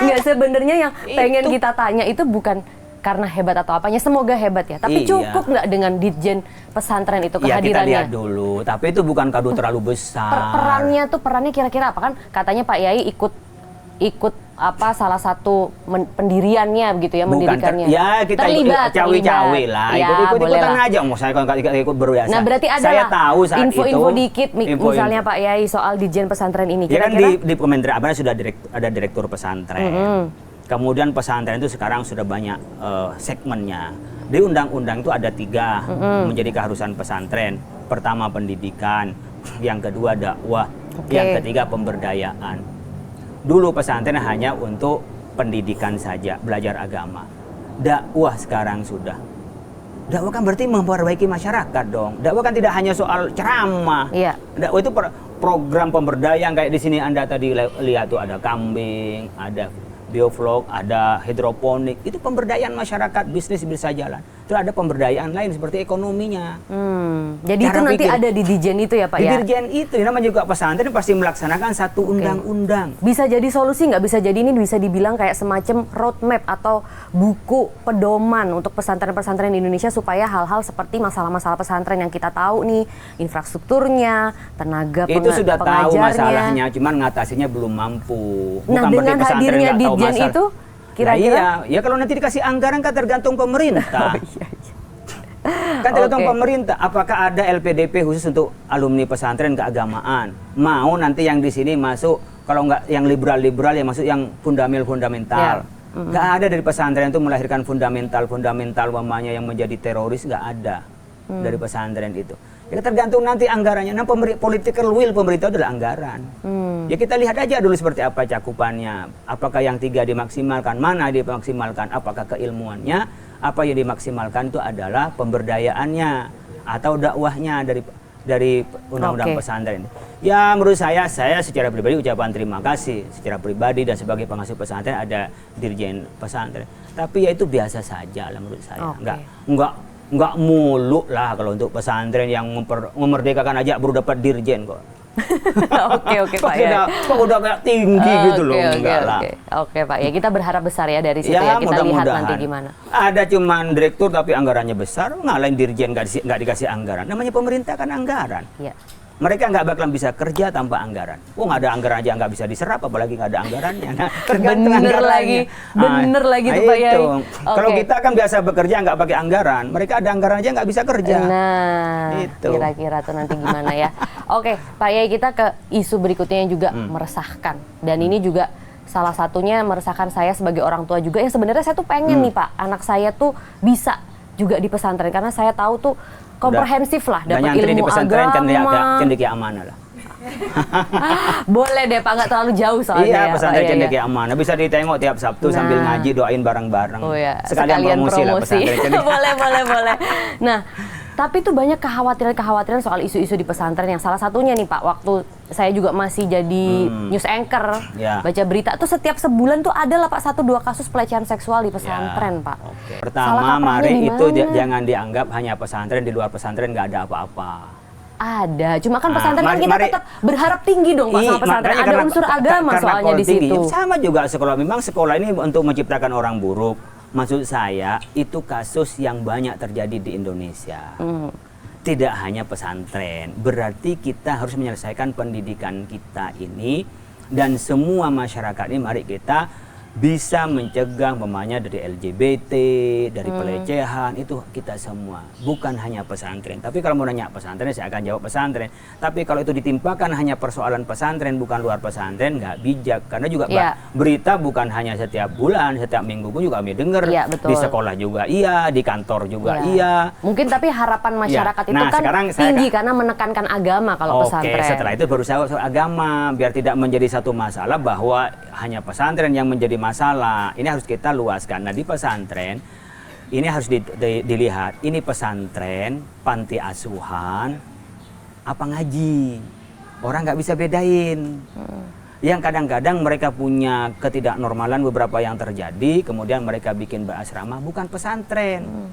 Enggak, sebenarnya yang pengen Itu. kita tanya itu bukan karena hebat atau apanya, semoga hebat ya. Tapi Iya. cukup nggak dengan Ditjen pesantren itu Ya kita kehadirannya? lihat dulu, tapi itu bukan kado terlalu besar. Perannya kira-kira apa kan? Katanya Pak Yai ikut apa salah satu pendiriannya begitu ya, Bukan mendirikannya. ya kita terlibat. cawe-cawe lah, Ya, ikut-ikutan boleh lah. aja. Mau saya kalau ikut berbiasa. Nah berarti ada saya lah tahu saat info-info itu, dikit misalnya Pak Yai soal Ditjen pesantren ini. Ya kan Kira-kira di Kementerian Agama sudah ada direktur pesantren. Kemudian pesantren itu sekarang sudah banyak segmennya. Di undang-undang itu ada 3 menjadi keharusan pesantren. Pertama pendidikan, yang kedua dakwah, yang ketiga pemberdayaan. Dulu pesantren hanya untuk pendidikan saja, belajar agama. Dakwah sekarang sudah. Dakwah kan berarti memperbaiki masyarakat dong. Dakwah kan tidak hanya soal ceramah. Iya. Dakwah itu program pemberdayaan kayak di sini Anda tadi lihat tuh ada kambing, ada biovlog, ada hidroponik. Itu pemberdayaan masyarakat, bisnis bisa jalan. Terus ada pemberdayaan lain seperti ekonominya. Jadi Cara itu nanti pikir. ada di Ditjen itu ya Pak Di ya? dirjen itu, namanya juga pesantren pasti melaksanakan satu undang-undang. Bisa jadi solusi nggak? Bisa jadi ini bisa dibilang kayak semacam roadmap atau buku pedoman untuk pesantren-pesantren di Indonesia supaya hal-hal seperti masalah-masalah pesantren yang kita tahu nih, infrastrukturnya, tenaga Itu sudah tahu pengajarnya. masalahnya, cuman ngatasinya belum mampu. Nah, berarti dengan pesantren hadirnya nggak tahu Ditjen masalah. itu, kira-kira? Nah, iya, ya kalau nanti dikasih anggaran kan tergantung pemerintah. Kan tergantung Oke. pemerintah. Apakah ada LPDP khusus untuk alumni pesantren keagamaan? Mau nanti yang di sini masuk, kalau nggak yang liberal-liberal ya masuk yang fundamental. Nggak ada dari pesantren itu melahirkan fundamental mamanya yang menjadi teroris, nggak ada dari pesantren itu. Ya tergantung nanti anggarannya. Nah, political will pemerintah adalah anggaran. Ya kita lihat aja dulu seperti apa cakupannya. Apakah yang 3 dimaksimalkan, mana dimaksimalkan, apakah keilmuannya, apa yang dimaksimalkan itu adalah pemberdayaannya atau dakwahnya dari undang-undang pesantren. Ya menurut saya secara pribadi ucapan terima kasih secara pribadi dan sebagai pengasuh pesantren ada dirjen pesantren. Tapi ya itu biasa saja lah menurut saya. Enggak muluk lah kalau untuk pesantren yang memerdekakan aja baru dapat dirjen kok. Oke Pak ya. Kok udah kayak tinggi gitu loh, enggak lah. Oke Pak ya, kita berharap besar ya dari situ ya. Kita lihat nanti gimana. Ada cuman direktur tapi anggarannya besar, ngalahin dirjen nggak dikasih anggaran. Namanya pemerintah kan anggaran. Iya. Mereka nggak bakalan bisa kerja tanpa anggaran. Nggak ada anggaran aja nggak bisa diserap, apalagi nggak ada anggarannya. Nah, tergantung anggarannya. Bener lagi tuh Pak Yai. Kalau kita kan biasa bekerja nggak pakai anggaran, mereka ada anggaran aja nggak bisa kerja. Nah, Itu. kira-kira tuh nanti gimana ya. Oke, Pak Yai, kita ke isu berikutnya yang juga meresahkan. Dan ini juga salah satunya meresahkan saya sebagai orang tua juga. Yang sebenarnya saya tuh pengen nih Pak, anak saya tuh bisa juga di pesantren. Karena saya tahu tuh komprehensif lah, dapat ilmu di pesantren agama. cendekia amanah lah. Boleh deh Pak, nggak terlalu jauh soalnya Iya, ya. pesantren Iya. cendekia amanah. Bisa ditengok tiap Sabtu sambil ngaji, doain bareng-bareng. Oh ya, Sekalian promosi lah pesantren cendekia. boleh. Nah, tapi tuh banyak kekhawatiran soal isu-isu di pesantren yang salah satunya nih Pak, waktu saya juga masih jadi news anchor, baca berita tuh setiap sebulan tuh ada lah Pak 1-2 kasus pelecehan seksual di pesantren Pak. Okay. Pertama, mari itu jangan dianggap hanya pesantren, di luar pesantren nggak ada apa-apa. Ada, cuma kan pesantren kan kita tetap berharap tinggi dong Pak sama pesantren. Ada unsur agama soalnya di situ. Sama juga sekolah, memang sekolah ini untuk menciptakan orang buruk. Maksud saya itu kasus yang banyak terjadi di Indonesia. Tidak hanya pesantren, berarti kita harus menyelesaikan pendidikan kita ini dan semua masyarakat ini mari kita bisa mencegah umpamanya dari LGBT, dari pelecehan, itu kita semua. Bukan hanya pesantren. Tapi kalau mau nanya pesantren, saya akan jawab pesantren. Tapi kalau itu ditimpakan hanya persoalan pesantren, bukan luar pesantren, nggak bijak. Karena juga berita bukan hanya setiap bulan, setiap minggu pun juga kami dengar. Di sekolah juga iya, di kantor juga iya. Mungkin tapi harapan masyarakat itu kan tinggi karena menekankan agama kalau pesantren. Oke, setelah itu baru saya soal agama, biar tidak menjadi satu masalah bahwa hanya pesantren yang menjadi masalah. Ini harus kita luaskan. Nah, di pesantren ini harus dilihat. Ini pesantren, panti asuhan, apa ngaji. Orang nggak bisa bedain. Yang kadang-kadang mereka punya ketidaknormalan beberapa yang terjadi, kemudian mereka bikin asrama, bukan pesantren.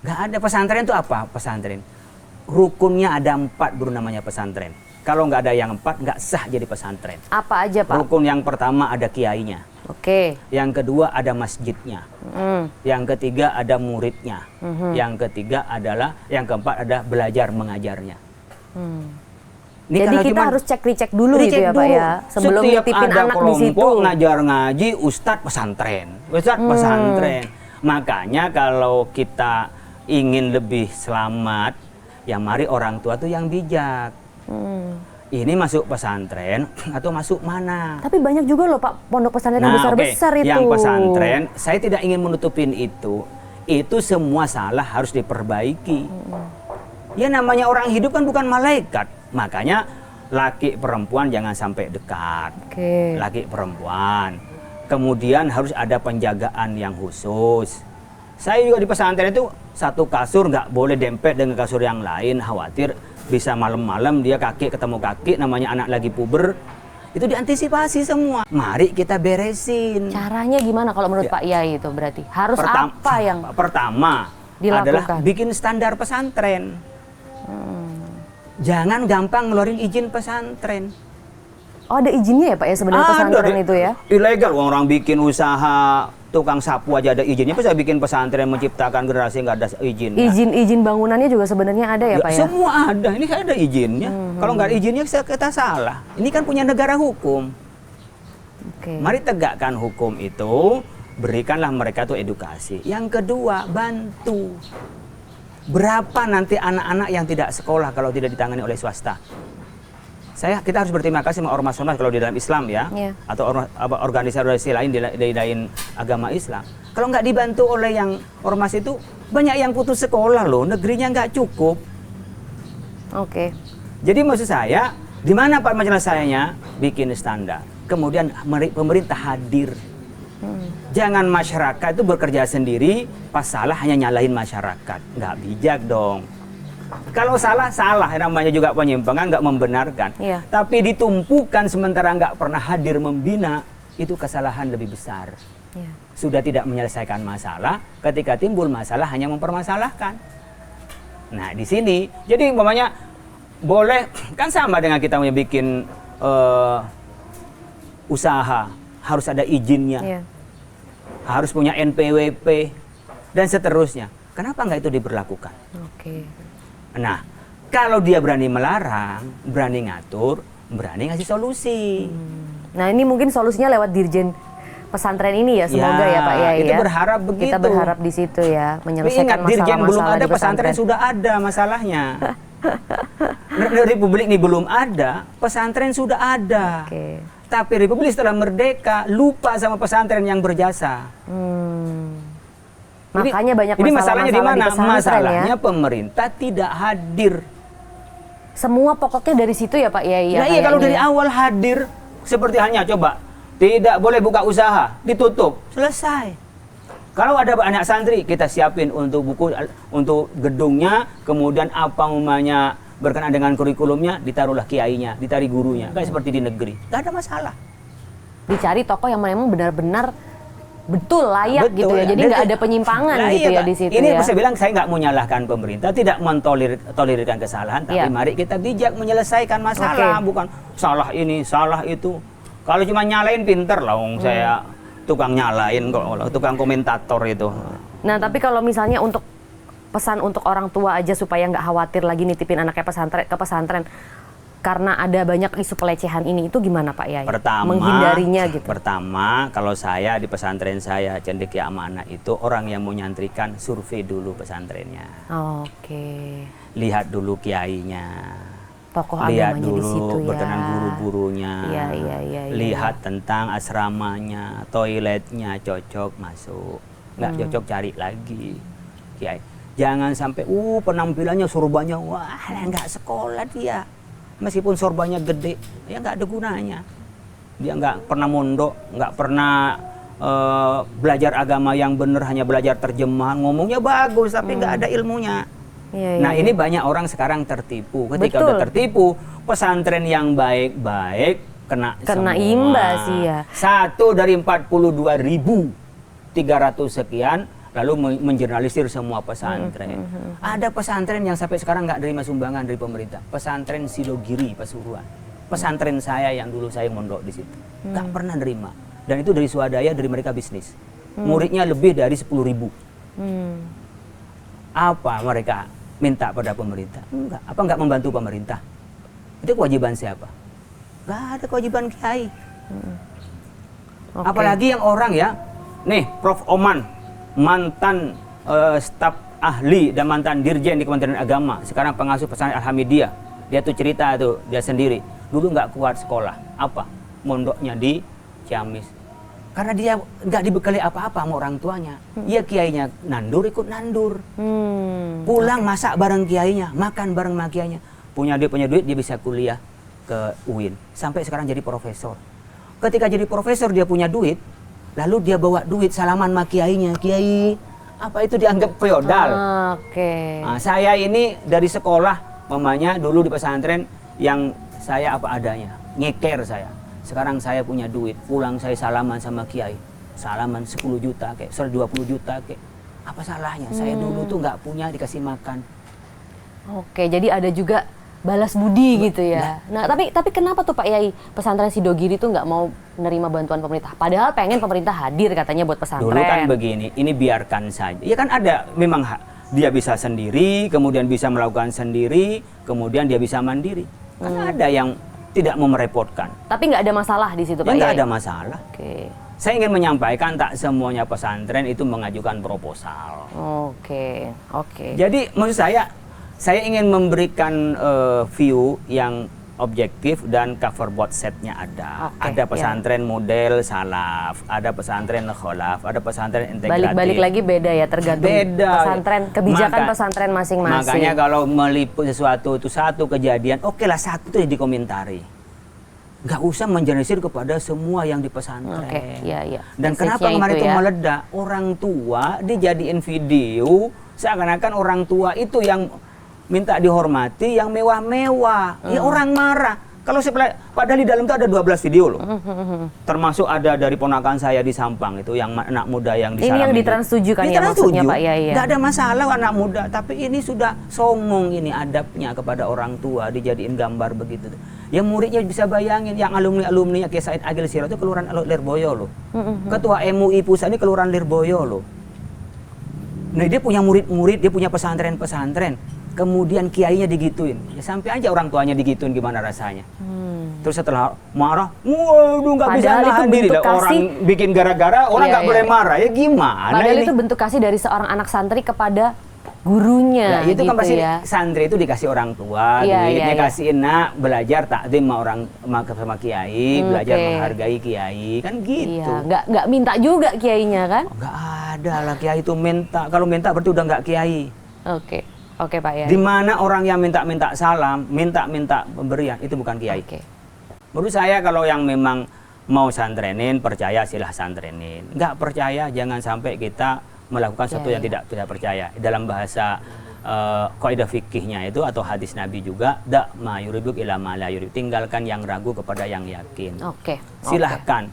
Nggak ada. Pesantren itu apa? Pesantren rukunnya ada 4 baru namanya pesantren. Kalau nggak ada yang 4, nggak sah jadi pesantren. Apa aja, Pak? Rukun yang pertama ada kiainya. Oke. Yang kedua ada masjidnya. Yang ketiga ada muridnya. Yang ketiga adalah, yang keempat ada belajar mengajarnya. Jadi kita harus cek dulu gitu ya, Pak ya, sebelum nitipin anak di situ. Ngajar ngaji, ustadz pesantren. Ustadz pesantren. Makanya kalau kita ingin lebih selamat, ya mari orang tua tuh yang bijak. Ini masuk pesantren atau masuk mana? Tapi banyak juga loh Pak pondok pesantren yang besar-besar itu. Yang pesantren, saya tidak ingin menutupin itu. Itu semua salah harus diperbaiki. Ya namanya orang hidup kan bukan malaikat. Makanya laki perempuan jangan sampai dekat. Laki perempuan. Kemudian harus ada penjagaan yang khusus. Saya juga di pesantren itu satu kasur nggak boleh dempet dengan kasur yang lain, khawatir bisa malam-malam dia kaki ketemu kaki, namanya anak lagi puber. Itu diantisipasi semua. Mari kita beresin. Caranya gimana kalau menurut Pak Yai itu berarti? Harus apa yang pertama dilakukan? Adalah bikin standar pesantren. Jangan gampang ngeluarin izin pesantren. Oh, ada izinnya ya Pak ya sebenarnya pesantren itu ya? Ilegal, orang bikin usaha tukang sapu aja ada izinnya. Bisa bikin pesantren menciptakan generasi nggak ada izinnya. Izin bangunannya juga sebenarnya ada ya Pak ya? Semua ada, ini kan ada izinnya. Kalau nggak ada izinnya kita salah. Ini kan punya negara hukum. Mari tegakkan hukum itu, berikanlah mereka tuh edukasi. Yang kedua, bantu. Berapa nanti anak-anak yang tidak sekolah kalau tidak ditangani oleh swasta? Kita harus berterima kasih sama ormas-ormas kalau di dalam Islam ya, atau organisasi lain di lain agama Islam. Kalau nggak dibantu oleh yang ormas itu, banyak yang putus sekolah loh, negerinya nggak cukup. Jadi maksud saya, di mana Pak penyelesaiannya? Bikin standar. Kemudian pemerintah hadir. Jangan masyarakat itu bekerja sendiri, pas salah hanya nyalahin masyarakat. Nggak bijak dong. Kalau salah, namanya juga penyimpangan, nggak membenarkan. Tapi ditumpukan sementara nggak pernah hadir membina, itu kesalahan lebih besar. Sudah tidak menyelesaikan masalah, ketika timbul masalah hanya mempermasalahkan. Nah di sini, jadi umpamanya boleh, kan sama dengan kita mau bikin usaha, harus ada izinnya, harus punya NPWP, dan seterusnya. Kenapa nggak itu diberlakukan? Nah, kalau dia berani melarang, berani ngatur, berani ngasih solusi. Nah, ini mungkin solusinya lewat Dirjen Pesantren ini ya, semoga ya Pak Yai. Itu berharap begitu. Kita berharap di situ ya, menyelesaikan masalah-masalah Dirjen belum ada, di pesantren sudah ada masalahnya. Republik ini belum ada, pesantren sudah ada. Tapi Republik setelah merdeka lupa sama pesantren yang berjasa. Makanya banyak ini masalahnya di mana? Masalahnya pemerintah tidak hadir. Semua pokoknya dari situ ya Pak Yai. Nah iya, kalau dari awal hadir, seperti halnya coba, tidak boleh buka usaha, ditutup, selesai. Kalau ada anak santri, kita siapin untuk buku, untuk gedungnya, kemudian apa namanya berkenaan dengan kurikulumnya, ditaruhlah kiainya, ditaruh gurunya, kayak seperti di negeri, nggak ada masalah. Dicari tokoh yang memang benar-benar betul layak gitu ya, jadi nggak ada penyimpangan gitu ya di situ. Ini saya bilang, saya nggak menyalahkan pemerintah, tidak mentolerirkan kesalahan, tapi mari kita bijak menyelesaikan masalah, bukan salah ini, salah itu. Kalau cuma nyalain pinter lah, saya tukang nyalain kok, tukang komentator itu. Nah tapi kalau misalnya untuk pesan untuk orang tua aja supaya nggak khawatir lagi nitipin anaknya ke pesantren, karena ada banyak isu pelecehan ini itu gimana Pak Yai? Pertama, menghindarinya gitu. Pertama, kalau saya di pesantren saya Cendekia Amanah itu orang yang mau nyantrikan survei dulu pesantrennya. Oke. Lihat dulu kiainya. Tokoh Lihat agamanya dulu di situ ya. berkenan guru-gurunya. Iya. Lihat tentang asramanya, toiletnya cocok masuk. Nggak cocok cari lagi. Kiai. Jangan sampai penampilannya sorbannya wah nggak sekolah dia. Meskipun sorbannya gede, ya nggak ada gunanya. Dia nggak pernah mondok, nggak pernah belajar agama yang benar, hanya belajar terjemahan. Ngomongnya bagus, tapi nggak ada ilmunya. Nah ini banyak orang sekarang tertipu. Ketika udah tertipu, pesantren yang baik-baik kena semua. Imbas ya. 1 dari 42.300 sekian. Lalu menjurnalisir semua pesantren. Ada pesantren yang sampai sekarang nggak terima sumbangan dari pemerintah. Pesantren Sidogiri, Pasuruan. Pesantren saya yang dulu saya mondok di situ. Nggak pernah nerima. Dan itu dari swadaya, dari mereka bisnis. Muridnya lebih dari 10.000. Apa mereka minta pada pemerintah? Enggak. Apa nggak membantu pemerintah? Itu kewajiban siapa? Nggak ada kewajiban kiai. Apalagi yang orang ya, nih Prof. Oman, mantan staf ahli dan mantan dirjen di Kementerian Agama, sekarang pengasuh pesantren Alhamidiyah. Dia tuh cerita tuh dia sendiri, dulu nggak kuat sekolah, apa mondoknya di Ciamis, karena dia nggak dibekali apa-apa sama orang tuanya. Iya kiainya nandur ikut nandur, pulang masak bareng kiainya, makan bareng sama kiainya. Punya duit dia bisa kuliah ke UIN, sampai sekarang jadi profesor. Ketika jadi profesor dia punya duit. Lalu dia bawa duit salaman sama kiainya. Kiai, apa itu dianggap feodal? Nah, saya ini dari sekolah, mamanya dulu di pesantren yang saya apa adanya. Nyeker saya. Sekarang saya punya duit, pulang saya salaman sama kiai. Salaman 10 juta kayak, 20 juta kayak. Apa salahnya? Saya dulu tuh nggak punya dikasih makan. Oke, jadi ada juga balas budi gitu ya. Nah, tapi kenapa tuh Pak Yai pesantren Sidogiri tuh nggak mau menerima bantuan pemerintah? Padahal pengen pemerintah hadir katanya buat pesantren. Dulu kan begini, ini biarkan saja. Ya kan ada, memang dia bisa sendiri, kemudian bisa melakukan sendiri, kemudian dia bisa mandiri. Kan ada yang tidak mau merepotkan. Tapi nggak ada masalah di situ Pak Yai? Nggak ada masalah. Oke. Saya ingin menyampaikan tak semuanya pesantren itu mengajukan proposal. Oke. Jadi maksud saya ingin memberikan view yang objektif dan cover board setnya ada. Ada pesantren model salaf, ada pesantren kholaf, ada pesantren integratif. Balik lagi beda ya, tergantung pesantren, kebijakan pesantren masing-masing. Makanya kalau meliput sesuatu itu satu kejadian, oke lah satu itu dikomentari. Nggak usah menjelaskan kepada semua yang di pesantren. Dan kenapa kemarin itu meledak? Orang tua dijadiin video seakan-akan orang tua itu yang minta dihormati, yang mewah-mewah. Ya orang marah. Kalau padahal di dalam itu ada 12 video loh. Termasuk ada dari ponakan saya di Sampang itu, yang anak muda yang di Ini yang di Trans 7 kan ya maksudnya Pak Yai? Nggak ada masalah anak muda, tapi ini sudah songong ini adabnya kepada orang tua, dijadiin gambar begitu. Yang muridnya bisa bayangin, yang alumni-alumninya kayak Said Agil Sirot itu Kelurahan Lirboyo loh. Ketua MUI pusat ini Kelurahan Lirboyo loh. Nah dia punya murid-murid, dia punya pesantren-pesantren. Kemudian kiainya digituin, ya sampai aja orang tuanya digituin gimana rasanya. Terus setelah marah, waduh nggak bisa hadir. Orang bikin gara-gara, orang nggak boleh marah, ya gimana? Padahal itu bentuk kasih dari seorang anak santri kepada gurunya. Ya, itu gitu kan pasti ya. Santri itu dikasih orang tua, duitnya kasihin nak belajar takdim sama kiai, belajar menghargai kiai, kan gitu. Iya, nggak minta juga kiainya kan? Nggak ada lah kiai itu minta, kalau minta berarti udah nggak kiai. Oke Pak Yai. Di mana orang yang minta salam, minta pemberian, itu bukan kiai. Menurut saya kalau yang memang mau santrenin, percaya silah santrenin. Nggak percaya, jangan sampai kita melakukan sesuatu yang tidak percaya. Dalam bahasa kaidah fikihnya itu atau hadis Nabi juga, da ma yuribuk ila ma la yurib. Tinggalkan yang ragu kepada yang yakin. Silahkan.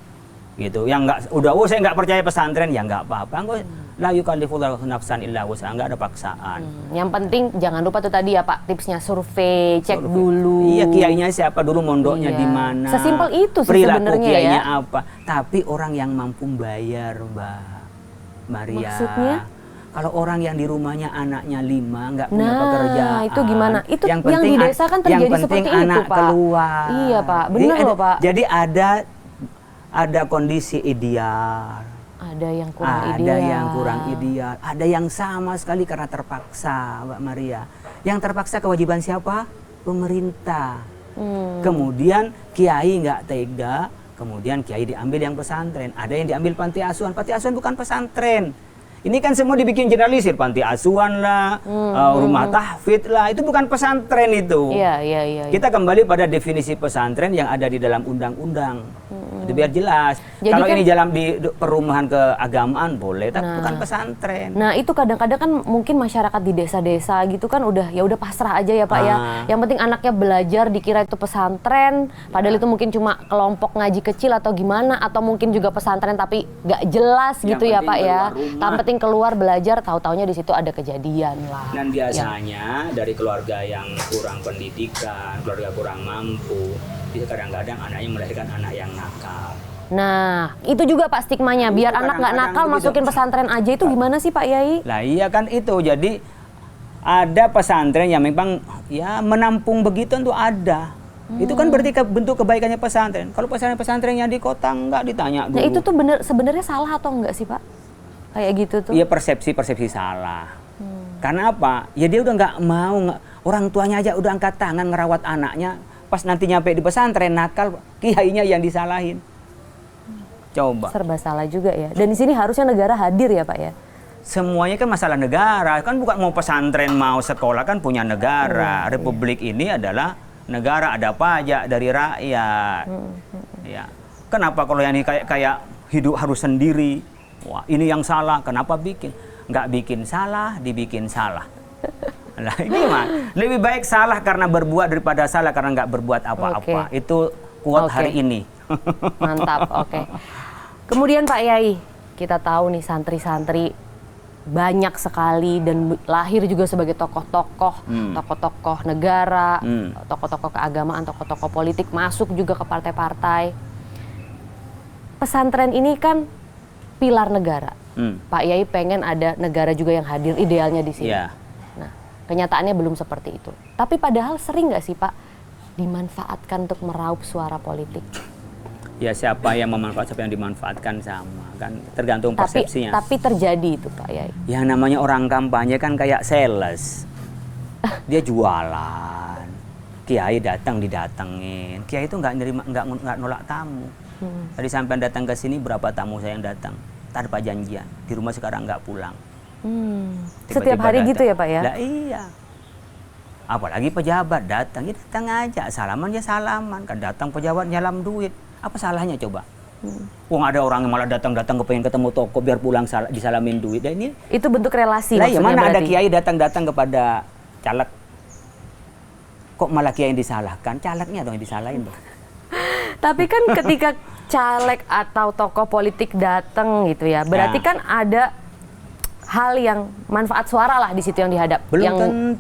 Gitu. Yang nggak saya nggak percaya pesantren, ya nggak apa-apa. La yukallifullahu nafsan illa wus'aha, nggak ada paksaan. Yang penting jangan lupa tuh tadi ya Pak, tipsnya cek dulu. Iya, kiainya siapa dulu, mondoknya di mana. Sesimpel itu sih perilaku sebenarnya kiainya ya. apa. Tapi orang yang mampu bayar, Mbak Maria. Maksudnya? Kalau orang yang di rumahnya anaknya 5 nggak punya pekerjaan. Nah, itu gimana? Itu yang penting di desa kan terjadi yang penting seperti itu, anak Pak. keluar. Iya, Pak. Benar loh, Pak. Jadi ada kondisi ideal. Ada yang kurang Ada ideal. yang kurang ideal. Ada yang sama sekali karena terpaksa, Mbak Maria. Yang terpaksa kewajiban siapa? Pemerintah. Kemudian kiai nggak tega, kemudian kiai diambil yang pesantren. Ada yang diambil panti asuhan. Panti asuhan bukan pesantren. Ini kan semua dibikin generalisir, panti asuhan lah, rumah tahfidz lah, itu bukan pesantren itu. Iya. Kita kembali pada definisi pesantren yang ada di dalam undang-undang. Itu biar jelas. Jadi Kalau kan, ini dalam di perumahan keagamaan boleh, tapi bukan pesantren. Nah, itu kadang-kadang kan mungkin masyarakat di desa-desa gitu kan udah pasrah aja ya, Pak ya. Yang penting anaknya belajar dikira itu pesantren, padahal itu mungkin cuma kelompok ngaji kecil atau gimana, atau mungkin juga pesantren tapi nggak jelas gitu ya, Pak ya. Yang penting keluar belajar, tahu-taunya di situ ada kejadian lah. Dan biasanya dari keluarga yang kurang pendidikan, keluarga kurang mampu, itu kadang-kadang anaknya melahirkan anak yang nakal. Nah, itu juga Pak stigmanya, biar anak nggak nakal masukin pesantren aja, itu gimana sih Pak Yai? Lah iya kan itu, jadi ada pesantren yang memang ya menampung begitu tuh ada. Itu kan berarti bentuk kebaikannya pesantren. Kalau pesantren yang di kota nggak ditanya dulu. Nah itu tuh sebenarnya salah atau enggak sih Pak? Kayak gitu tuh? Iya, persepsi salah. Karena apa? Ya dia udah nggak mau, orang tuanya aja udah angkat tangan ngerawat anaknya. Pas nanti nyampe di pesantren nakal, kiainya yang disalahin. Coba. Serba salah juga ya. Dan di sini harusnya negara hadir ya Pak ya? Semuanya kan masalah negara. Kan bukan mau pesantren mau sekolah, kan punya negara. Republik ini adalah negara, ada pajak dari rakyat. Ya. Kenapa kalau yang ini kayak hidup harus sendiri? Wah, ini yang salah. Kenapa bikin? Nggak bikin salah, dibikin salah. Lah gimana? Lebih baik salah karena berbuat daripada salah karena nggak berbuat apa-apa. Itu quote hari ini. Mantap, oke. Kemudian Pak Yai, kita tahu nih santri-santri banyak sekali dan lahir juga sebagai tokoh-tokoh, tokoh-tokoh negara, tokoh-tokoh keagamaan, tokoh-tokoh politik, masuk juga ke partai-partai. Pesantren ini kan pilar negara. Pak Yai pengen ada negara juga yang hadir, idealnya di sini. Yeah. Nah, kenyataannya belum seperti itu. Tapi padahal sering nggak sih Pak dimanfaatkan untuk meraup suara politik? Ya siapa yang memanfaatkan, siapa yang dimanfaatkan sama kan tergantung persepsinya. Tapi terjadi itu Pak Yai. Ya namanya orang kampanye kan kayak sales. Dia jualan. Kiai datang didatengin. Kiai itu nggak nolak tamu. Tadi sampai datang ke sini berapa tamu saya yang datang tanpa janjian. Di rumah sekarang nggak pulang. Setiap hari datang. Gitu ya Pak ya? Lah iya. Apalagi pejabat datang, ya datang aja. Salaman ya salaman. Kan datang pejabat nyalam duit. Apa salahnya coba? Wong ada orang yang malah datang-datang kepengen ketemu toko biar pulang disalamin duit. Dan ini itu bentuk relasi lah, ya mana berarti? Ada kiai datang-datang kepada caleg. Kok malah kiai yang disalahkan? Calegnya dong yang disalahin. Tapi kan ketika caleg atau tokoh politik datang gitu ya, berarti kan ada hal yang manfaat suara lah di situ yang dihadap,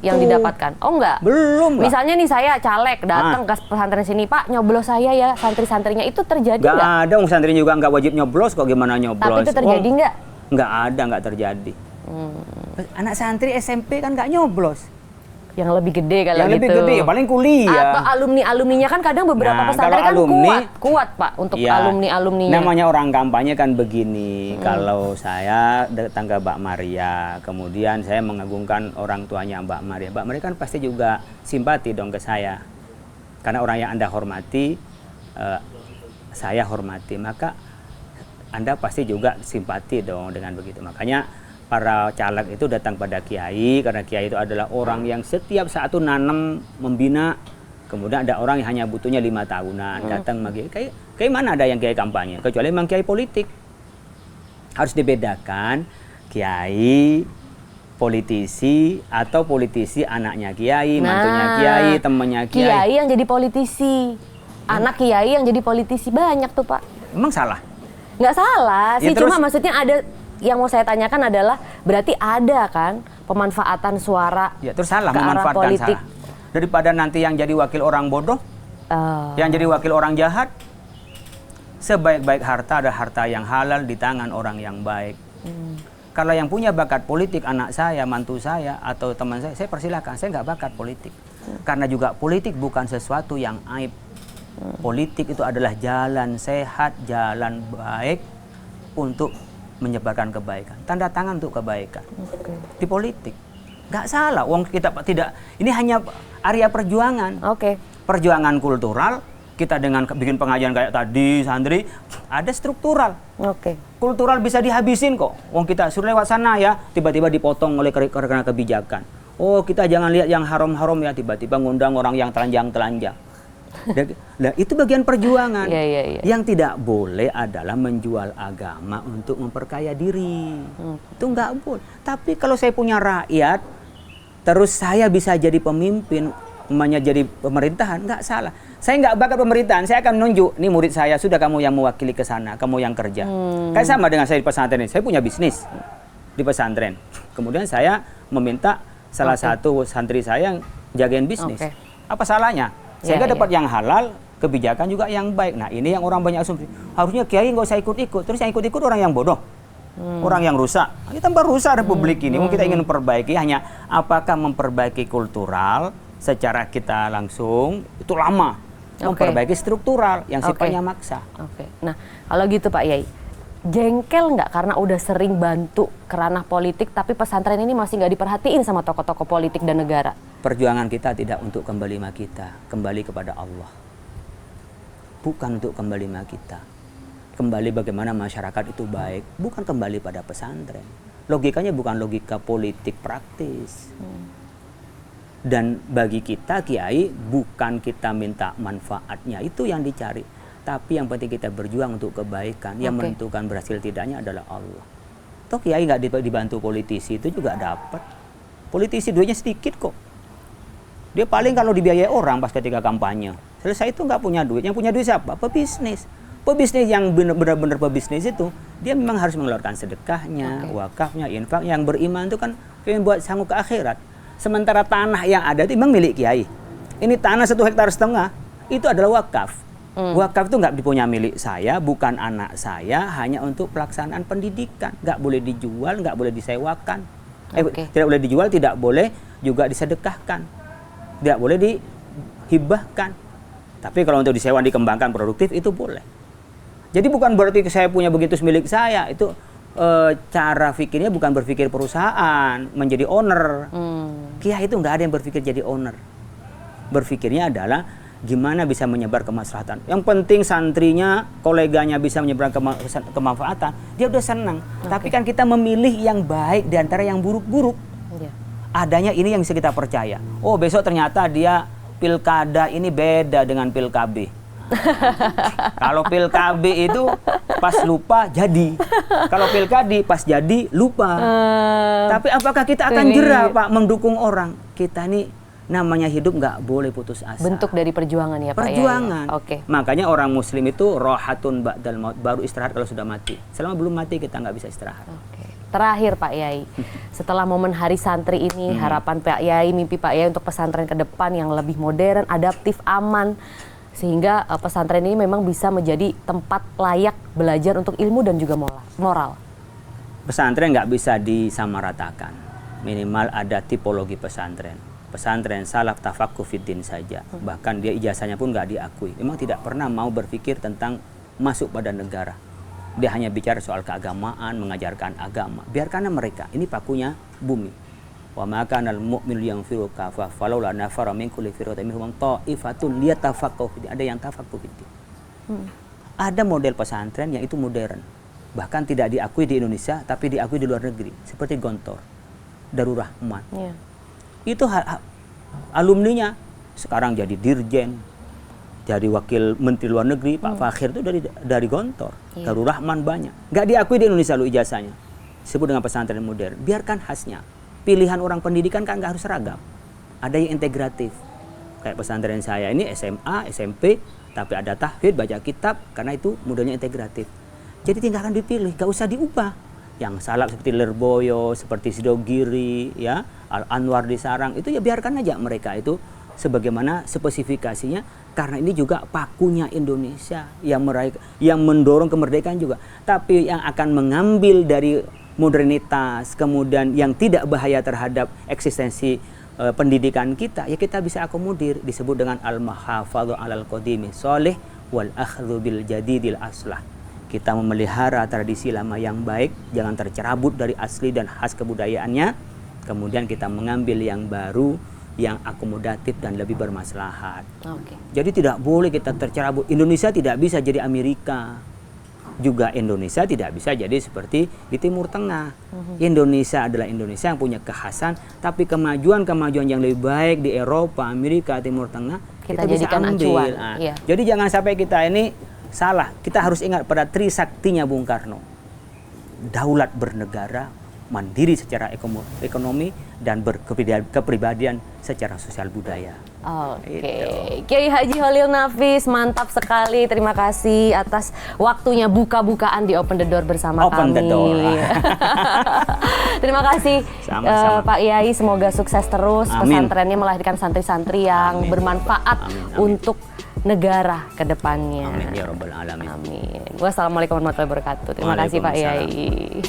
yang didapatkan. Oh enggak? Belum lah. Misalnya nih saya caleg datang ke pesantren sini, Pak nyoblos saya ya santri-santrinya, itu terjadi nggak? Nggak ada, santri juga nggak wajib nyoblos kok, gimana nyoblos? Tapi itu terjadi nggak? Nggak ada, nggak terjadi. Anak santri SMP kan nggak nyoblos. Yang lebih gede kalau yang gitu. Lebih gede, ya paling kuliah. Atau alumni-alumninya kan kadang beberapa pesantren kan kuat Pak untuk ya, alumni-alumninya. Namanya orang kampanye kan begini, kalau saya datang ke Mbak Maria, kemudian saya mengagungkan orang tuanya Mbak Maria kan pasti juga simpati dong ke saya. Karena orang yang Anda hormati, saya hormati, maka Anda pasti juga simpati dong dengan begitu. Makanya para caleg itu datang pada kiai, karena kiai itu adalah orang yang setiap saat itu nanam, membina. Kemudian ada orang yang hanya butuhnya 5 tahunan datang lagi. Kayak mana ada yang kiai kampanye? Kecuali memang kiai politik. Harus dibedakan kiai, politisi, atau politisi anaknya kiai, mantunya kiai, temannya kiai. Kiai yang jadi politisi, anak kiai yang jadi politisi, banyak tuh Pak. Emang salah? Nggak salah sih, Ya, terus, cuma maksudnya ada. Yang mau saya tanyakan adalah berarti ada kan pemanfaatan suara ya, terus salah ke arah memanfaatkan politik. Salah. Daripada nanti yang jadi wakil orang bodoh, yang jadi wakil orang jahat, sebaik-baik harta ada harta yang halal di tangan orang yang baik. Kalau yang punya bakat politik, anak saya, mantu saya, atau teman saya persilahkan. Saya nggak bakat politik. Karena juga politik bukan sesuatu yang aib. Politik itu adalah jalan sehat, jalan baik untuk menyebarkan kebaikan. Tanda tangan untuk kebaikan. Di politik. Nggak salah. Wong kita tidak, ini hanya area perjuangan. Perjuangan kultural, kita dengan bikin pengajian kayak tadi, santri, ada struktural. Kultural bisa dihabisin kok. Wong kita suruh lewat sana ya, tiba-tiba dipotong oleh karena kebijakan. Oh, kita jangan lihat yang haram-haram ya, tiba-tiba ngundang orang yang telanjang-telanjang. Nah, itu bagian perjuangan. Yang tidak boleh adalah menjual agama untuk memperkaya diri. Itu nggak boleh. Tapi kalau saya punya rakyat, terus saya bisa jadi pemimpin, jadi pemerintahan, nggak salah. Saya nggak bakat pemerintahan, saya akan nunjuk, nih murid saya, sudah kamu yang mewakili ke sana, kamu yang kerja. Kayak sama dengan saya di pesantren ini, saya punya bisnis di pesantren. Kemudian saya meminta salah satu santri saya yang jagain bisnis. Apa salahnya? Sehingga dapat yang halal, kebijakan juga yang baik. Nah ini yang orang banyak asumsi, harusnya kiai nggak usah ikut-ikut, terus yang ikut-ikut orang yang bodoh. Orang yang rusak. Ini tambah rusak republik ini. Kita ingin memperbaiki, hanya apakah memperbaiki kultural secara kita langsung, itu lama. Memperbaiki struktural yang sifatnya maksa. Nah, kalau gitu Pak Yai, jengkel nggak karena udah sering bantu ke ranah politik, tapi pesantren ini masih nggak diperhatiin sama tokoh-tokoh politik dan negara? Perjuangan kita tidak untuk kembali sama kita, kembali kepada Allah. Bukan untuk kembali sama kita. Kembali bagaimana masyarakat itu baik, bukan kembali pada pesantren. Logikanya bukan logika politik praktis. Dan bagi kita kiai, bukan kita minta manfaatnya, itu yang dicari. Tapi yang penting kita berjuang untuk kebaikan. Yang menentukan berhasil tidaknya adalah Allah. Toh kiai nggak dibantu politisi, itu juga dapat. Politisi duitnya sedikit kok. Dia paling kalau dibiayai orang pas ketika kampanye. Selesai itu nggak punya duit. Yang punya duit siapa? Pebisnis. Pebisnis yang benar-benar pebisnis itu, dia memang harus mengeluarkan sedekahnya, wakafnya, infak. Yang beriman itu kan pengen buat sanggup ke akhirat. Sementara tanah yang ada itu memang milik kiai. Ini tanah 1,5 hektar, itu adalah wakaf. Wakaf itu nggak dipunya milik saya, bukan anak saya, hanya untuk pelaksanaan pendidikan. Nggak boleh dijual, nggak boleh disewakan. Tidak boleh dijual, tidak boleh juga disedekahkan. Tidak boleh dihibahkan. Tapi kalau untuk disewa, dikembangkan produktif, itu boleh. Jadi bukan berarti saya punya begitu milik saya, itu cara pikirnya bukan berpikir perusahaan, menjadi owner. Kiai itu nggak ada yang berpikir jadi owner. Berpikirnya adalah gimana bisa menyebar kemaslahatan. Yang penting santrinya, koleganya bisa menyebar kemanfaatan, dia udah senang. Tapi kan kita memilih yang baik di antara yang buruk-buruk. Adanya ini yang bisa kita percaya. Oh, besok ternyata dia pilkada ini beda dengan pilkab. Kalau pilkab itu pas lupa jadi. Kalau pilkadi pas jadi lupa. Tapi apakah kita akan jerah Pak mendukung orang? Kita ini namanya hidup nggak boleh putus asa. Bentuk dari perjuangan ya Pak. Perjuangan. Makanya orang muslim itu rohatun ba'dal maut, baru istirahat kalau sudah mati. Selama belum mati kita nggak bisa istirahat. Terakhir Pak Yai, setelah momen Hari Santri ini, harapan Pak Yai, mimpi Pak Yai untuk pesantren ke depan yang lebih modern, adaptif, aman, sehingga pesantren ini memang bisa menjadi tempat layak belajar untuk ilmu dan juga moral. Pesantren nggak bisa disamaratakan. Minimal ada tipologi pesantren. Pesantren salaf tafaqquh fiddin saja. Bahkan dia ijazahnya pun nggak diakui. Memang tidak pernah mau berpikir tentang masuk pada negara. Dia hanya bicara soal keagamaan, mengajarkan agama. Biarkan mereka. Ini pakunya bumi. Wa ma kana al-mu'minu yanfiru kafah falaula nafara min kulli firqatin minhum ta'ifatun liyatafaqahu fi. Ada yang tafaqquh fiddin. Ada model pesantren yang itu modern. Bahkan tidak diakui di Indonesia, tapi diakui di luar negeri. Seperti Gontor, Darul Rahman. Itu alumninya sekarang jadi dirjen, jadi wakil menteri luar negeri. Pak Fakhir itu dari Gontor. Darul Rahman banyak. Nggak diakui di Indonesia lu ijazahnya. Disebut dengan pesantren modern. Biarkan khasnya. Pilihan orang pendidikan kan nggak harus seragam. Ada yang integratif. Kayak pesantren saya ini SMA, SMP, tapi ada tahfidz, baca kitab, karena itu modelnya integratif. Jadi tinggalkan dipilih, nggak usah diubah. Yang salaf seperti Lerboyo, seperti Sidogiri, ya, Al-Anwar di Sarang, itu ya biarkan aja mereka itu sebagaimana spesifikasinya, karena ini juga pakunya Indonesia yang mendorong kemerdekaan juga. Tapi yang akan mengambil dari modernitas, kemudian yang tidak bahaya terhadap eksistensi pendidikan kita, ya kita bisa akomodir. Disebut dengan al-mahafadhu alal qadimi sholih wal akhdhu bil jadidil aslah. Kita memelihara tradisi lama yang baik, jangan tercerabut dari asli dan khas kebudayaannya. Kemudian kita mengambil yang baru, yang akomodatif dan lebih bermaslahat. Jadi tidak boleh kita tercerabut. Indonesia tidak bisa jadi Amerika. Juga Indonesia tidak bisa jadi seperti di Timur Tengah. Indonesia adalah Indonesia yang punya kekhasan, tapi kemajuan-kemajuan yang lebih baik di Eropa, Amerika, Timur Tengah kita bisa ambil. Jadi jangan sampai kita ini salah. Kita harus ingat pada trisaktinya Bung Karno. Daulat bernegara, mandiri secara ekonomi, dan berkepribadian secara sosial budaya. Kiai Haji Holil Nafis, mantap sekali. Terima kasih atas waktunya buka-bukaan di Open the Door bersama kami. Open the Door. Terima kasih Pak Yai, semoga sukses terus. Amin. Pesantrennya melahirkan santri-santri yang bermanfaat untuk negara ke depannya. Amin ya rabbal alamin. Amin. Wassalamualaikum warahmatullahi wabarakatuh. Terima kasih Pak Yai.